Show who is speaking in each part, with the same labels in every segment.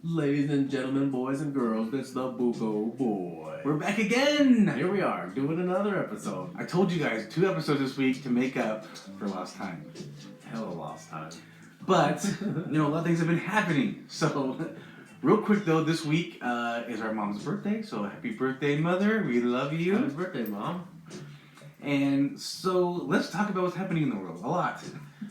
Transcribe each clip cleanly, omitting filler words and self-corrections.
Speaker 1: Ladies and gentlemen, boys and girls, it's the Buko Boys.
Speaker 2: We're back again!
Speaker 1: Here we are, doing another episode.
Speaker 2: I told you guys, 2 episodes this week to make up for lost time.
Speaker 1: Hella lost time.
Speaker 2: But, a lot of things have been happening. So, real quick though, this week is our mom's birthday. So, happy birthday, Mother. We love you.
Speaker 1: Happy birthday, Mom.
Speaker 2: And so, let's talk about what's happening in the world. A lot.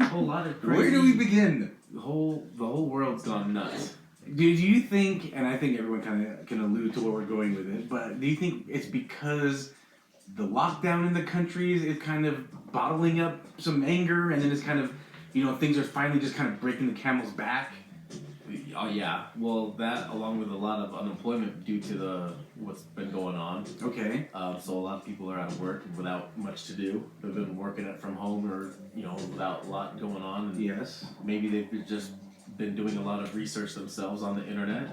Speaker 1: A whole lot of crazy.
Speaker 2: Where do we begin?
Speaker 1: The whole world's gone nuts.
Speaker 2: Do you think, and I think everyone kind of can allude to where we're going with it, but do you think it's because the lockdown in the countries is kind of bottling up some anger, and then it's kind of, things are finally just kind of breaking the camel's back?
Speaker 1: Oh yeah, well that along with a lot of unemployment due to what's been going on.
Speaker 2: Okay.
Speaker 1: So a lot of people are out of work without much to do. They've been working it from home or without a lot going on. And
Speaker 2: yes.
Speaker 1: Maybe they've just been doing a lot of research themselves on the internet,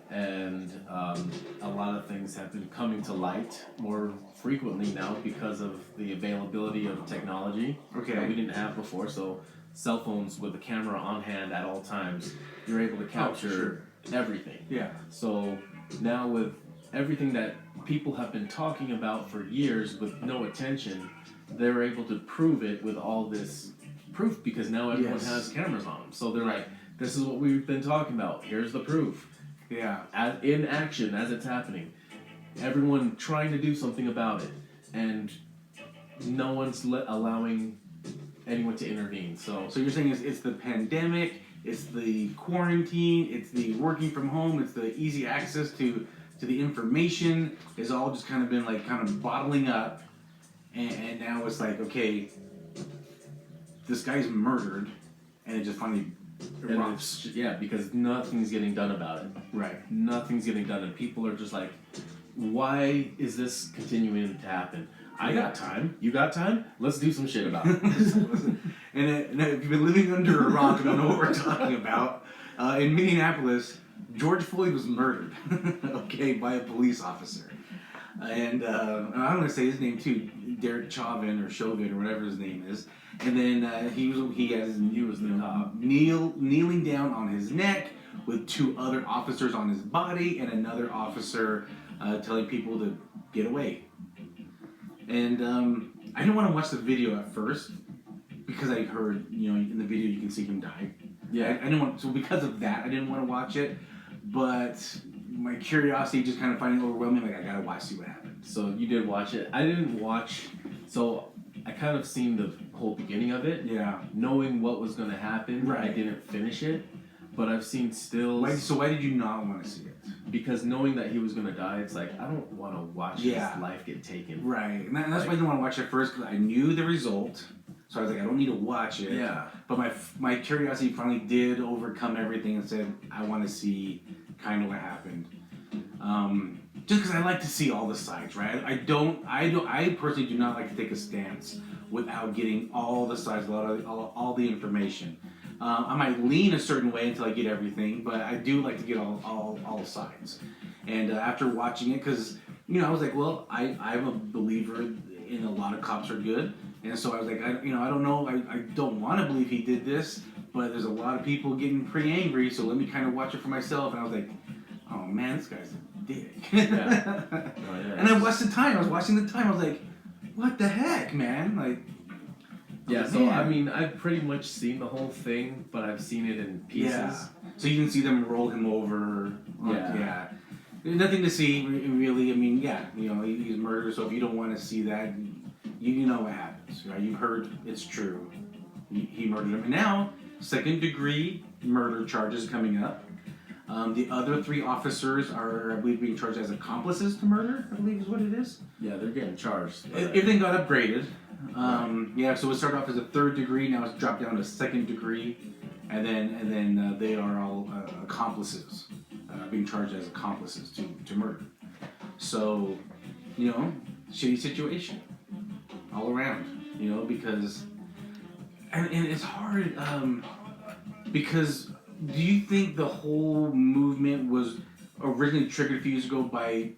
Speaker 1: and a lot of things have been coming to light more frequently now because of the availability of technology that we didn't have before. So cell phones with the camera on hand at all times, you're able to capture everything.
Speaker 2: Yeah.
Speaker 1: So now with everything that people have been talking about for years with no attention, they're able to prove it with all this proof because now everyone has cameras on them. So they're like, this is what we've been talking about. Here's the proof.
Speaker 2: Yeah.
Speaker 1: In action, as it's happening. Everyone trying to do something about it. And no one's allowing anyone to intervene. So
Speaker 2: you're saying it's the pandemic, it's the quarantine, it's the working from home, it's the easy access to the information. It's all just kind of bottling up. And now it's like, okay, this guy's murdered. And it just finally erupts.
Speaker 1: Because nothing's getting done about it.
Speaker 2: Right.
Speaker 1: Nothing's getting done, and people are just like, why is this continuing to happen? I got time. You got time? Let's do some shit about it.
Speaker 2: And if you've been living under a rock and don't know what we're talking about, in Minneapolis, George Floyd was murdered, by a police officer. And I'm going to say his name too, Derek Chauvin or Chauvin or whatever his name is. And then he was kneeling down on his neck with 2 other officers on his body and another officer telling people to get away. And I didn't want to watch the video at first because I heard, in the video you can see him die.
Speaker 1: Yeah.
Speaker 2: I didn't want, so because of that, I didn't want to watch it. But my curiosity just kind of finding it overwhelming. Like, I gotta watch, see what happens.
Speaker 1: So you did watch it. I didn't watch. So I kind of seen the whole beginning of it.
Speaker 2: Yeah.
Speaker 1: Knowing what was going to happen.
Speaker 2: Right.
Speaker 1: I didn't finish it, but I've seen stills.
Speaker 2: So why did you not want to see it?
Speaker 1: Because knowing that he was going to die, it's like, I don't want to watch his life get taken.
Speaker 2: Right. And that's why I didn't want to watch it first, because I knew the result. So I was like, I don't need to watch it.
Speaker 1: Yeah.
Speaker 2: But my curiosity finally did overcome everything and said, I want to see kind of what happened. Just because I like to see all the sides, right? I personally do not like to take a stance without getting all the sides, all the information. I might lean a certain way until I get everything, but I do like to get all sides. And after watching it, because I was like, well, I'm a believer in a lot of cops are good, and so I was like, I don't know, I don't want to believe he did this, but there's a lot of people getting pretty angry, so let me kind of watch it for myself. And I was like, oh man, this guy's a dick. And I watched the time. I was watching the time. I was like, what the heck, man? Like.
Speaker 1: Yeah, so I mean, I've pretty much seen the whole thing, but I've seen it in pieces.
Speaker 2: Yeah. So you didn't see them roll him over. Yeah. There's nothing to see, really. I mean, he's murdered, so if you don't want to see that, you know what happens, right? You've heard it's true. He murdered him. And now, 2nd-degree murder charges coming up. The other 3 officers are, I believe, being charged as accomplices to murder, I believe is what it is.
Speaker 1: Yeah, they're getting charged.
Speaker 2: Everything got upgraded. So it started off as a 3rd degree, now it's dropped down to 2nd degree, and then they are all accomplices, being charged as accomplices to murder. So, shitty situation all around, because, and it's hard, because do you think the whole movement was originally triggered a few years ago by,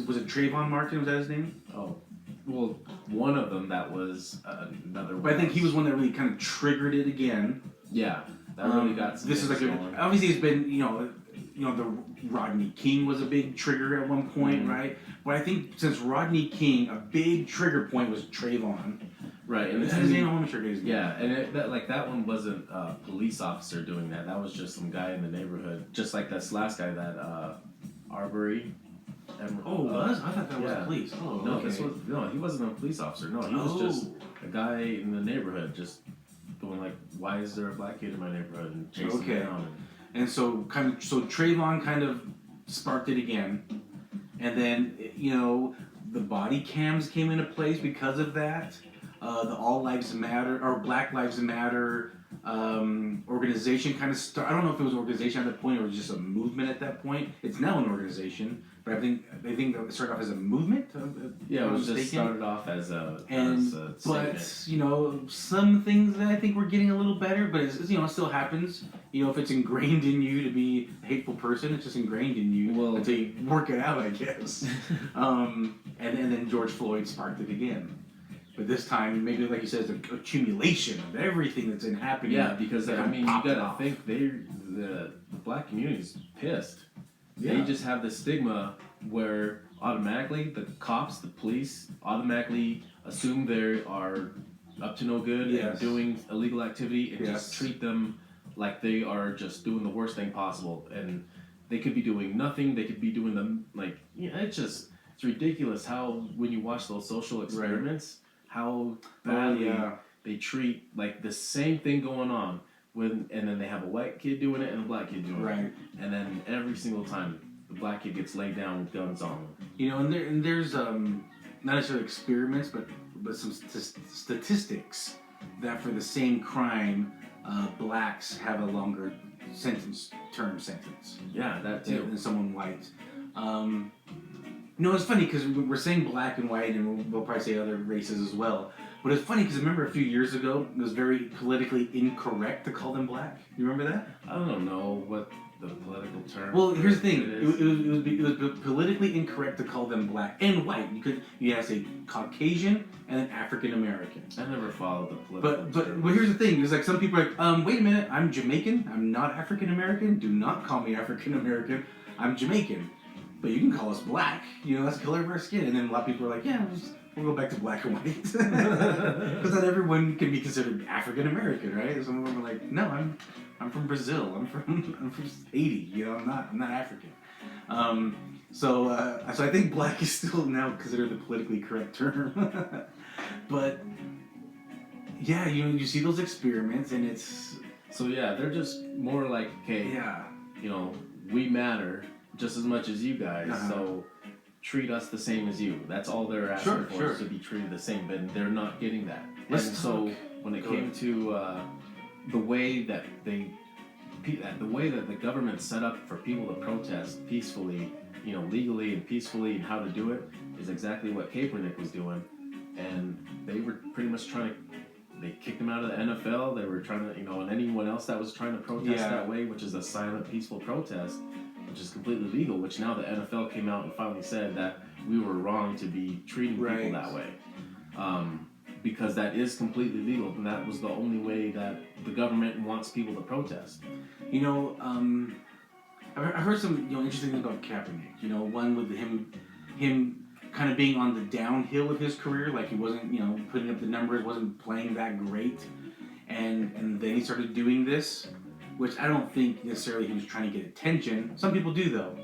Speaker 2: was it Trayvon Martin, was that his name?
Speaker 1: Oh. Well, one of them that was another one.
Speaker 2: But I think he was one that really kind of triggered it again.
Speaker 1: Yeah. That really got some
Speaker 2: this is like
Speaker 1: going.
Speaker 2: obviously it's been the Rodney King was a big trigger at one point, right? But I think since Rodney King, a big trigger point was Trayvon.
Speaker 1: Right, and
Speaker 2: his name, I want to make sure his name.
Speaker 1: Yeah, and that one wasn't a police officer doing that. That was just some guy in the neighborhood, just like this last guy that Arbery.
Speaker 2: Was? I thought that was police. Oh,
Speaker 1: no,
Speaker 2: okay.
Speaker 1: he wasn't a police officer. No, he was just a guy in the neighborhood, just going like, why is there a black kid in my neighborhood, and chasing him down.
Speaker 2: And so Trayvon kind of sparked it again, and then the body cams came into place because of that. The All Lives Matter or Black Lives Matter organization kind of started. I don't know if it was an organization at that point or just a movement at that point. It's now an organization, but I think it started off as a movement.
Speaker 1: It was just started off as a
Speaker 2: but some things that I think were getting a little better, but it still happens. If it's ingrained in you to be a hateful person, it's just ingrained in you until you work it out, I guess. and then George Floyd sparked it again. But this time, maybe like you said, it's an accumulation of everything that's been happening.
Speaker 1: Yeah, because you gotta think the black community's pissed. Yeah. They just have this stigma where automatically the cops, the police, automatically assume they are up to no good and doing illegal activity and just treat them like they are just doing the worst thing possible. And they could be doing nothing. They could be doing them it's ridiculous how when you watch those social experiments. How badly they treat like the same thing going on and then they have a white kid doing it and a black kid doing it, and then every single time the black kid gets laid down with guns on them.
Speaker 2: And there's not necessarily experiments, but some statistics that for the same crime, blacks have a longer term sentence.
Speaker 1: Yeah, that too.
Speaker 2: Than someone white. It's funny because we're saying black and white, and we'll probably say other races as well. But it's funny because remember a few years ago, it was very politically incorrect to call them black. You remember that?
Speaker 1: I don't know what the political term.
Speaker 2: Well, here's the thing: it was politically incorrect to call them black and white. You had to say Caucasian and then African American.
Speaker 1: I never followed the political.
Speaker 2: But here's the thing: it's like some people are like, wait a minute, I'm Jamaican. I'm not African American. Do not call me African American. I'm Jamaican. But you can call us black, that's the color of our skin. And then a lot of people are like, yeah, we'll go back to black and white. Because not everyone can be considered African American, right? Some of them are like, no, I'm from Brazil. I'm from Haiti. I'm not African. So I think black is still now considered the politically correct term. But yeah, you see those experiments, and it's
Speaker 1: they're just more like, okay, we matter just as much as you guys, so treat us the same as you. That's all they're asking for is to be treated the same, but they're not getting that. So when it came to the way that the government set up for people to protest peacefully, legally and peacefully, and how to do it is exactly what Kaepernick was doing, and they were pretty much they kicked him out of the NFL. They were trying to, and anyone else that was trying to protest that way, which is a silent, peaceful protest, which is completely legal, which now the NFL came out and finally said that we were wrong to be treating people that way. Because that is completely legal, and that was the only way that the government wants people to protest.
Speaker 2: I heard some interesting things about Kaepernick. One with him kind of being on the downhill of his career, like he wasn't putting up the numbers, wasn't playing that great, and then he started doing this. Which I don't think necessarily he was trying to get attention. Some people do, though.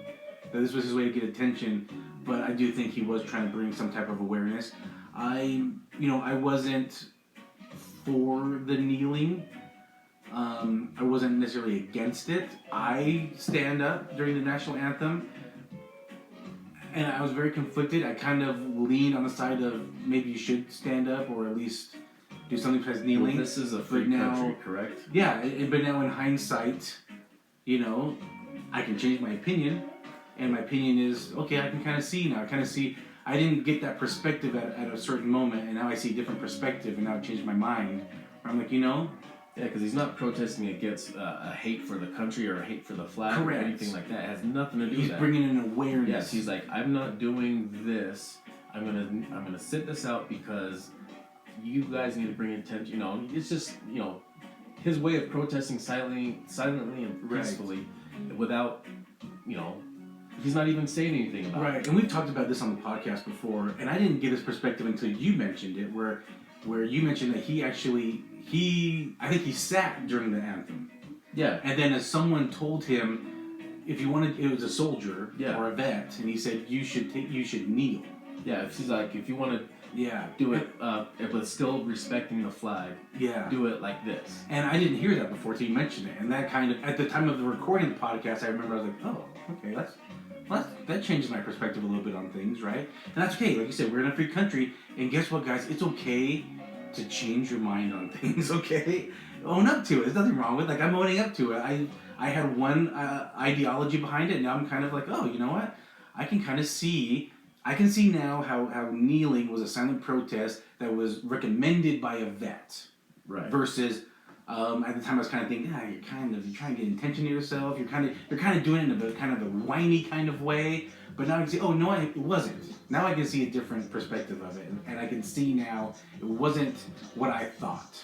Speaker 2: That this was his way to get attention. But I do think he was trying to bring some type of awareness. I wasn't for the kneeling. I wasn't necessarily against it. I stand up during the national anthem. And I was very conflicted. I kind of leaned on the side of maybe you should stand up or at least do something besides kneeling.
Speaker 1: Well, this is a free country, correct?
Speaker 2: Yeah, but now in hindsight, I can change my opinion, and my opinion is, okay, I can kind of see now. I didn't get that perspective at a certain moment, and now I see a different perspective, and now I changed my mind. I'm like,
Speaker 1: Yeah, because he's not protesting against a hate for the country or a hate for the flag or anything like that. It has nothing to do with that.
Speaker 2: He's bringing in awareness.
Speaker 1: Yes, he's like, I'm not doing this. I'm gonna sit this out because you guys need to bring attention. It's just his way of protesting silently and peacefully, without, he's not even saying anything about it.
Speaker 2: Right, and we've talked about this on the podcast before, and I didn't get his perspective until you mentioned it, where you mentioned that I think he sat during the anthem.
Speaker 1: Yeah.
Speaker 2: And then as someone told him, if you wanted, it was a soldier or a vet, and he said you should kneel.
Speaker 1: Yeah, if you want to do it, but still respecting the flag, do it like this.
Speaker 2: And I didn't hear that before till you mentioned it, and that kind of, at the time of the recording of the podcast, I remember I was like, oh, okay, that changes my perspective a little bit on things, right? And that's okay. Like you said, we're in a free country, and guess what, guys? It's okay to change your mind on things, okay? Own up to it. There's nothing wrong with it. Like, I'm owning up to it. I had one ideology behind it, and now I'm kind of like, oh, you know what? I can see now how kneeling was a silent protest that was recommended by a vet.
Speaker 1: Right.
Speaker 2: Versus, at the time I was kind of thinking, you're trying to get attention to yourself. You're kind of doing it in a kind of a whiny kind of way. But now I can see, oh no, it wasn't. Now I can see a different perspective of it, and I can see now it wasn't what I thought.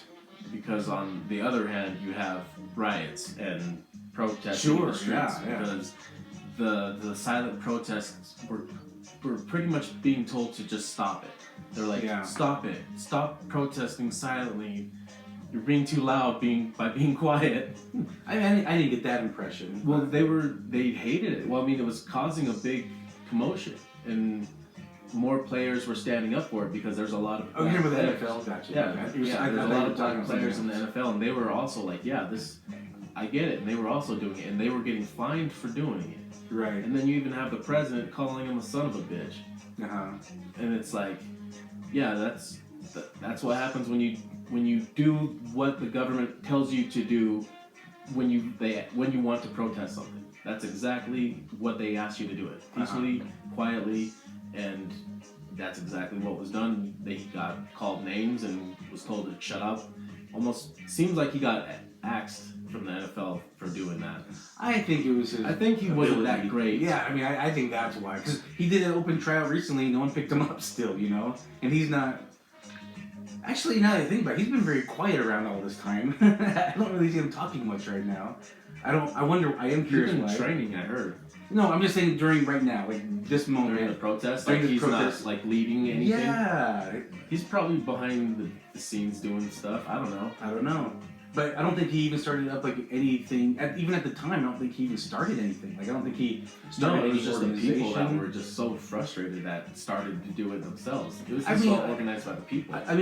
Speaker 1: Because on the other hand, you have riots and protests in the streets. Because the silent protests were pretty much being told to just stop it. They're like, stop it. Stop protesting silently. You're being too loud by being quiet.
Speaker 2: I didn't get that impression.
Speaker 1: Well, they hated it. Well, I mean, it was causing a big commotion, and more players were standing up for it because there's a lot of.
Speaker 2: Oh, you remember the NFL? Gotcha.
Speaker 1: There's a lot of black players in the NFL, and they were also like, I get it, and they were also doing it, and they were getting fined for doing it.
Speaker 2: Right.
Speaker 1: And then you even have the president calling him a son of a bitch. And it's like, that's what happens when you do what the government tells you to do when you want to protest something. That's exactly what they asked you to do it. Peacefully, quietly, and that's exactly what was done. They got called names and was told to shut up. Almost seems like he got axed from the NFL for doing that.
Speaker 2: I think it was his
Speaker 1: I think he wasn't that great.
Speaker 2: Yeah, I mean, I think that's why. Because he did an open trial recently, no one picked him up still, And he's not... Actually, now that I think about it, he's been very quiet around all this time. I don't really see him talking much right now. I am curious
Speaker 1: He's been
Speaker 2: why.
Speaker 1: training, I heard.
Speaker 2: No, I'm just saying right now, like this moment.
Speaker 1: During the protest?
Speaker 2: During
Speaker 1: Like
Speaker 2: the
Speaker 1: he's
Speaker 2: protest.
Speaker 1: not, like, leading anything?
Speaker 2: Yeah.
Speaker 1: He's probably behind the scenes doing stuff. I don't know.
Speaker 2: But I don't think he even started up like anything. Even at the time, I don't think he even started anything. Like I don't think he started
Speaker 1: it was
Speaker 2: any
Speaker 1: just the people that
Speaker 2: organization.
Speaker 1: were just so frustrated that started to do it themselves. It was
Speaker 2: I
Speaker 1: just
Speaker 2: mean,
Speaker 1: all organized by the people.
Speaker 2: I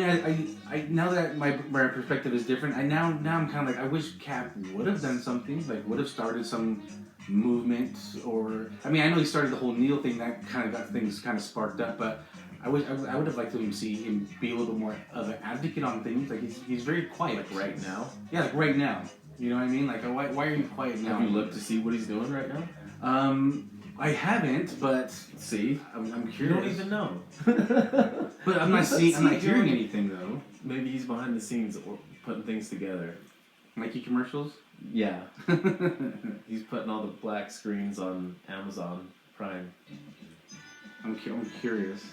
Speaker 2: now that my perspective is different, now I'm kind of like I wish Cap would have done something. Like would have started some movement or I know he started the whole kneel thing that kind of got things kind of sparked up, but. I would have liked to see him be a little bit more of an advocate on things. Like he's very quiet.
Speaker 1: Like right now?
Speaker 2: Yeah, like right now. You know what I mean? Like why are you quiet now?
Speaker 1: Have you looked to see what he's doing right now?
Speaker 2: I haven't, but
Speaker 1: see,
Speaker 2: I'm curious.
Speaker 1: You don't even know.
Speaker 2: But I'm not hearing anything though.
Speaker 1: Maybe he's behind the scenes or putting things together.
Speaker 2: Nike commercials?
Speaker 1: Yeah. He's putting all the black screens on Amazon Prime.
Speaker 2: I'm curious.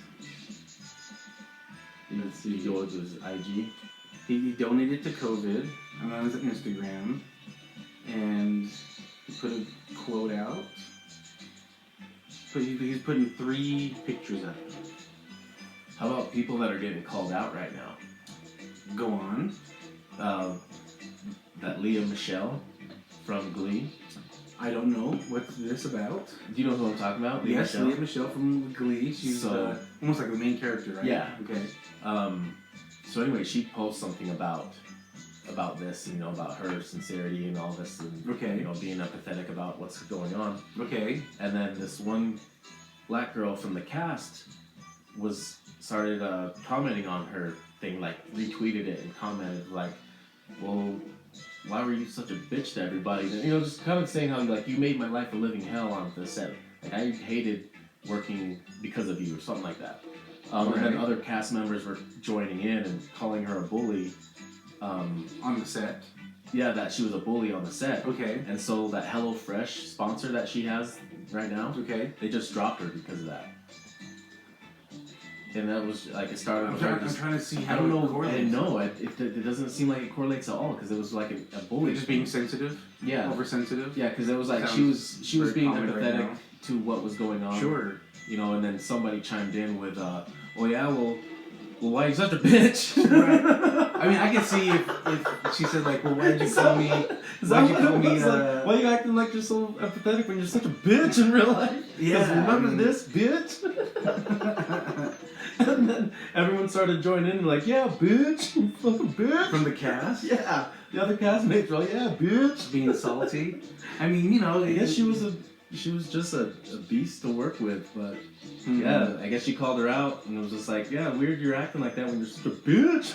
Speaker 1: Let's see George's IG.
Speaker 2: He donated to COVID on his Instagram, and he put a quote out. But he's putting 3 pictures up.
Speaker 1: How about people that are getting called out right now?
Speaker 2: Go on.
Speaker 1: That Leah Michelle from Glee.
Speaker 2: I don't know what's this about.
Speaker 1: Do you know who I'm talking about?
Speaker 2: Yes, Leah Michelle from Glee. She's almost like the main character, right?
Speaker 1: Yeah.
Speaker 2: Okay.
Speaker 1: So anyway, she posts something about this, about her sincerity and all this, and being empathetic about what's going on.
Speaker 2: Okay.
Speaker 1: And then this one black girl from the cast started commenting on her thing, like retweeted it and commented like, well, why were you such a bitch to everybody? Just kind of saying how like you made my life a living hell on the set. Like I hated working because of you or something like that. And then other cast members were joining in and calling her a bully.
Speaker 2: On the set?
Speaker 1: Yeah, that she was a bully on the set.
Speaker 2: Okay.
Speaker 1: And so that HelloFresh sponsor that she has right now,
Speaker 2: okay,
Speaker 1: they just dropped her because of that. and that was like it started.
Speaker 2: I'm
Speaker 1: with her
Speaker 2: trying to see how
Speaker 1: I don't
Speaker 2: it
Speaker 1: know.
Speaker 2: correlates.
Speaker 1: No, it doesn't seem like it correlates at all because it was like a bully.
Speaker 2: Just being sensitive.
Speaker 1: Yeah.
Speaker 2: Oversensitive.
Speaker 1: Yeah, because it was like
Speaker 2: Sounds
Speaker 1: she was being
Speaker 2: very common right
Speaker 1: empathetic
Speaker 2: now.
Speaker 1: to what was going on.
Speaker 2: Sure.
Speaker 1: You know, and then somebody chimed in with, "Oh yeah, well, why are you such a bitch?"
Speaker 2: Right. I mean, I can see if she said like, well, why'd you call me? Why'd you call me?
Speaker 1: Why are you acting like you're so empathetic when you're such a bitch in real life?
Speaker 2: Yeah,
Speaker 1: remember
Speaker 2: I mean-
Speaker 1: this, bitch? And then everyone started joining in, like, yeah, bitch, you fucking bitch.
Speaker 2: From the cast.
Speaker 1: Yeah, the other castmates were like, yeah, bitch.
Speaker 2: Being salty. I mean, you know.
Speaker 1: I guess she was just a beast to work with, but
Speaker 2: Mhm.
Speaker 1: yeah, I guess she called her out and it was just like, yeah, weird you're acting like that when you're such a bitch.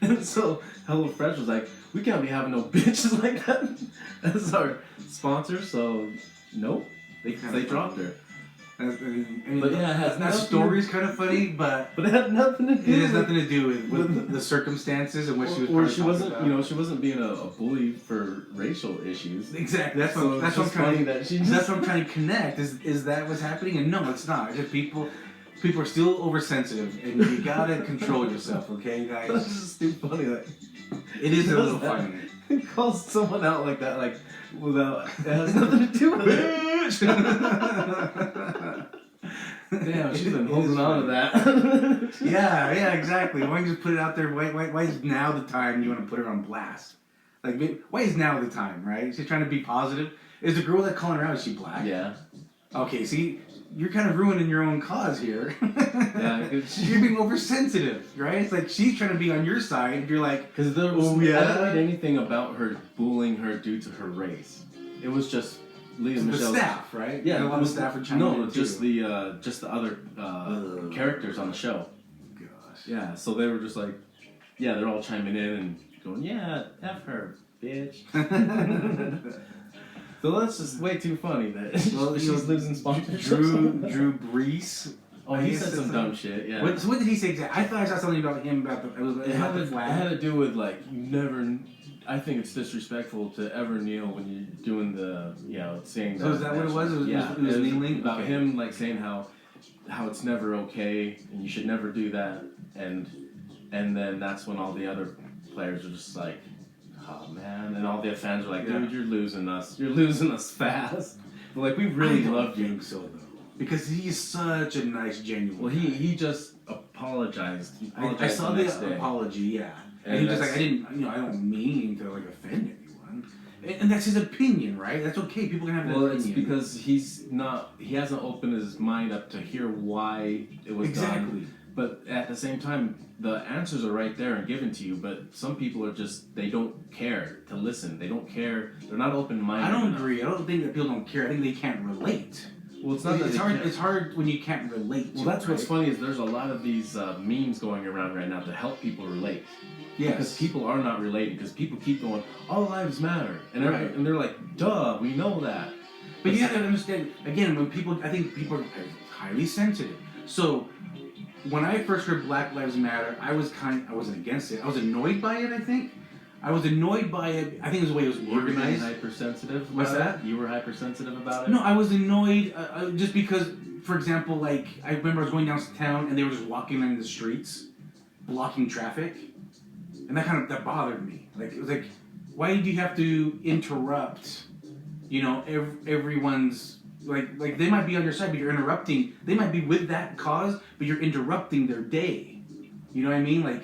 Speaker 1: And so HelloFresh was like, we can't be having no bitches like that as our sponsor, so nope, they dropped her.
Speaker 2: I mean,
Speaker 1: But yeah, it has
Speaker 2: that
Speaker 1: nothing-
Speaker 2: story's kind of funny, but
Speaker 1: But it had nothing to do.
Speaker 2: it has nothing to do with the circumstances in which she was.
Speaker 1: Or
Speaker 2: trying to
Speaker 1: she
Speaker 2: talk
Speaker 1: wasn't,
Speaker 2: about.
Speaker 1: you know, she wasn't being a bully for racial issues.
Speaker 2: Exactly. That's
Speaker 1: So
Speaker 2: what.
Speaker 1: it's
Speaker 2: That's what I'm
Speaker 1: just
Speaker 2: trying.
Speaker 1: funny that she just-
Speaker 2: That's what I'm trying to connect. Is that what's happening? And no, it's not. It's just people are still oversensitive, and you gotta control yourself. Okay,
Speaker 1: That's
Speaker 2: guys.
Speaker 1: just too funny. Like,
Speaker 2: It is a little
Speaker 1: that.
Speaker 2: funny.
Speaker 1: calls someone out like that, like without it has nothing to do with it. Damn, she's been
Speaker 2: It
Speaker 1: holding
Speaker 2: is
Speaker 1: on to
Speaker 2: funny.
Speaker 1: that.
Speaker 2: Yeah, exactly. Why don't you just put it out there? Why is now the time you want to put her on blast? Like, why is now the time, right? She's trying to be positive. Is the girl that calling her out, is she black?
Speaker 1: Yeah.
Speaker 2: Okay, see, you're kind of ruining your own cause here.
Speaker 1: Yeah, 'cause
Speaker 2: You're being oversensitive, right? It's like she's trying to be on your side, and you're like,
Speaker 1: because there was
Speaker 2: Oh, yeah?
Speaker 1: I didn't read anything about her bullying her due to her race. It was just Leah
Speaker 2: the
Speaker 1: Michelle's
Speaker 2: staff, right?
Speaker 1: Yeah,
Speaker 2: a lot of staff are chiming in
Speaker 1: just
Speaker 2: too.
Speaker 1: the other characters on the show.
Speaker 2: Gosh.
Speaker 1: Yeah, so they were just like, yeah, they're all chiming in and going, yeah, F her, bitch. So that's just way too funny that
Speaker 2: Well,
Speaker 1: she's
Speaker 2: you know,
Speaker 1: losing sponsorships.
Speaker 2: Drew Brees.
Speaker 1: Oh, he said some dumb shit. Yeah.
Speaker 2: So what did he say exactly? I thought I saw something about him about
Speaker 1: It had,
Speaker 2: the
Speaker 1: to,
Speaker 2: flag.
Speaker 1: it had to do with like you never. I think it's disrespectful to ever kneel when you're doing the saying.
Speaker 2: So is that what it was? It was-
Speaker 1: yeah,
Speaker 2: it was kneeling?
Speaker 1: about
Speaker 2: Okay.
Speaker 1: him like saying how it's never okay and you should never do that and then that's when all the other players are just like, oh man, and all the fans are like, dude,
Speaker 2: Yeah.
Speaker 1: you're losing us fast. But like we really love you.
Speaker 2: think so though, because he's such a nice, genuine.
Speaker 1: Well, he just apologized. He apologized
Speaker 2: I saw
Speaker 1: the next
Speaker 2: the
Speaker 1: day.
Speaker 2: apology, yeah, and
Speaker 1: And
Speaker 2: he was just
Speaker 1: that's-
Speaker 2: like, I don't mean to like offend anyone, and that's his opinion, right? That's okay. People can have an
Speaker 1: Well,
Speaker 2: opinion.
Speaker 1: it's because he hasn't opened his mind up to hear why it was done.
Speaker 2: exactly.
Speaker 1: But at the same time, the answers are right there and given to you. But some people are just they don't care to listen. They don't care. They're not open-minded.
Speaker 2: I don't
Speaker 1: enough.
Speaker 2: agree. I don't think that people don't care. I think they can't relate.
Speaker 1: Well, it's not that
Speaker 2: It's
Speaker 1: they
Speaker 2: hard.
Speaker 1: can't.
Speaker 2: It's hard when you can't relate.
Speaker 1: Well,
Speaker 2: to
Speaker 1: that's
Speaker 2: it,
Speaker 1: what's
Speaker 2: right?
Speaker 1: funny is there's a lot of these memes going around right now to help people relate.
Speaker 2: Yes.
Speaker 1: Because people are not relating. Because people keep going, all lives matter, and
Speaker 2: Right.
Speaker 1: and they're like, duh, we know that.
Speaker 2: But you have to understand, again, I think people are highly sensitive. So, when I first heard Black Lives Matter, I wasn't against it. I was annoyed by it, I think. I was annoyed by it. I think it was the way it was
Speaker 1: You were being
Speaker 2: organized.
Speaker 1: hypersensitive.
Speaker 2: What's
Speaker 1: about
Speaker 2: that?
Speaker 1: it? You were hypersensitive about it.
Speaker 2: No, I was annoyed just because, for example, like, I remember I was going downtown and they were just walking in the streets, blocking traffic. And that bothered me. Like, it was like, why did you have to interrupt, everyone's, like they might be on your side, but you're interrupting. They might be with that cause, but you're interrupting their day. You know what I mean? Like,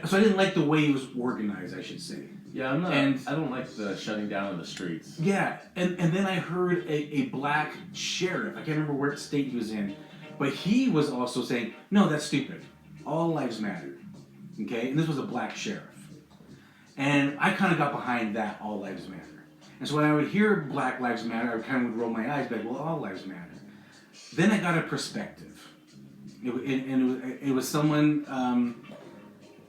Speaker 2: so I didn't like the way it was organized, I should say.
Speaker 1: Yeah, I'm not.
Speaker 2: And-
Speaker 1: I don't like the shutting down of the streets.
Speaker 2: Yeah, and then I heard a black sheriff. I can't remember what state he was in, but he was also saying, no, that's stupid. All lives matter. Okay? And this was a black sheriff. And I kind of got behind that, all lives matter. And so when I would hear Black Lives Matter, I kind of would roll my eyes, like, well, all lives matter. Then I got a perspective. It was someone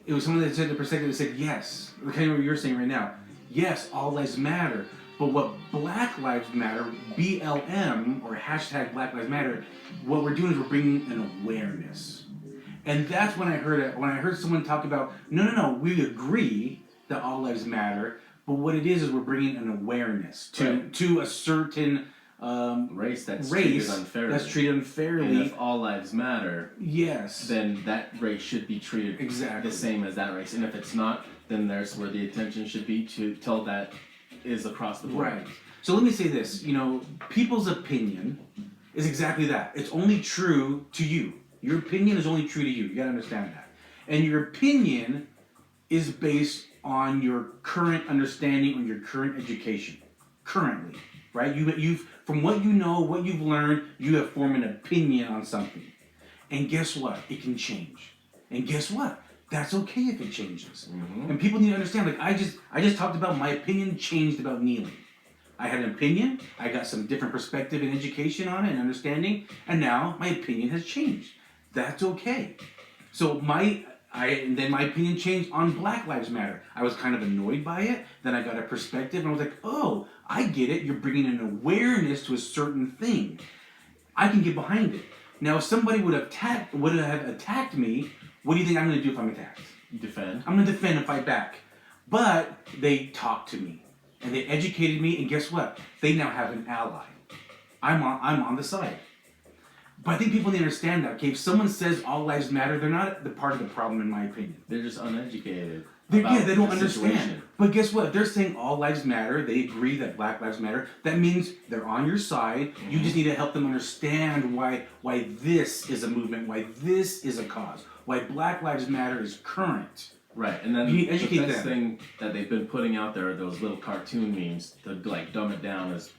Speaker 2: that said the perspective that said, yes, kind of what you're saying right now. Yes, all lives matter. But what Black Lives Matter, BLM, or hashtag Black Lives Matter, what we're doing is we're bringing an awareness. And that's when I heard it. When I heard someone talk about, no, we agree that all lives matter, but what it is we're bringing an awareness to a certain
Speaker 1: race that's treated unfairly. And if all lives matter,
Speaker 2: yes,
Speaker 1: then that race should be treated
Speaker 2: exactly
Speaker 1: the same as that race. And if it's not, then there's where the attention should be to tell that is across the board.
Speaker 2: Right. So let me say this. People's opinion is exactly that. It's only true to you. Your opinion is only true to you. You gotta understand that. And your opinion is based on your current understanding or your current education. Currently, right? You've from what you know, what you've learned, you have formed an opinion on something. And guess what? It can change. And guess what? That's okay if it changes.
Speaker 1: Mm-hmm.
Speaker 2: And people need to understand. Like I just talked about my opinion changed about kneeling. I had an opinion. I got some different perspective and education on it and understanding, and now my opinion has changed. That's okay. So then my opinion changed on Black Lives Matter. I was kind of annoyed by it. Then I got a perspective, and I was like, oh, I get it. You're bringing an awareness to a certain thing. I can get behind it. Now, if somebody would have attacked me, what do you think I'm going to do if I'm attacked?
Speaker 1: Defend.
Speaker 2: I'm going to defend and fight back. But they talked to me, and they educated me, and guess what? They now have an ally. I'm on the side. But I think people need to understand that. Okay, if someone says all lives matter, they're not the part of the problem, in my opinion.
Speaker 1: They're just uneducated.
Speaker 2: They don't understand. But guess what? If they're saying all lives matter, they agree that Black lives matter, that means they're on your side. Mm-hmm. You just need to help them understand why this is a movement, why this is a cause, why Black Lives Matter is current.
Speaker 1: Right, and then
Speaker 2: you educate
Speaker 1: the best thing that they've been putting out there are those little cartoon memes to like dumb it down as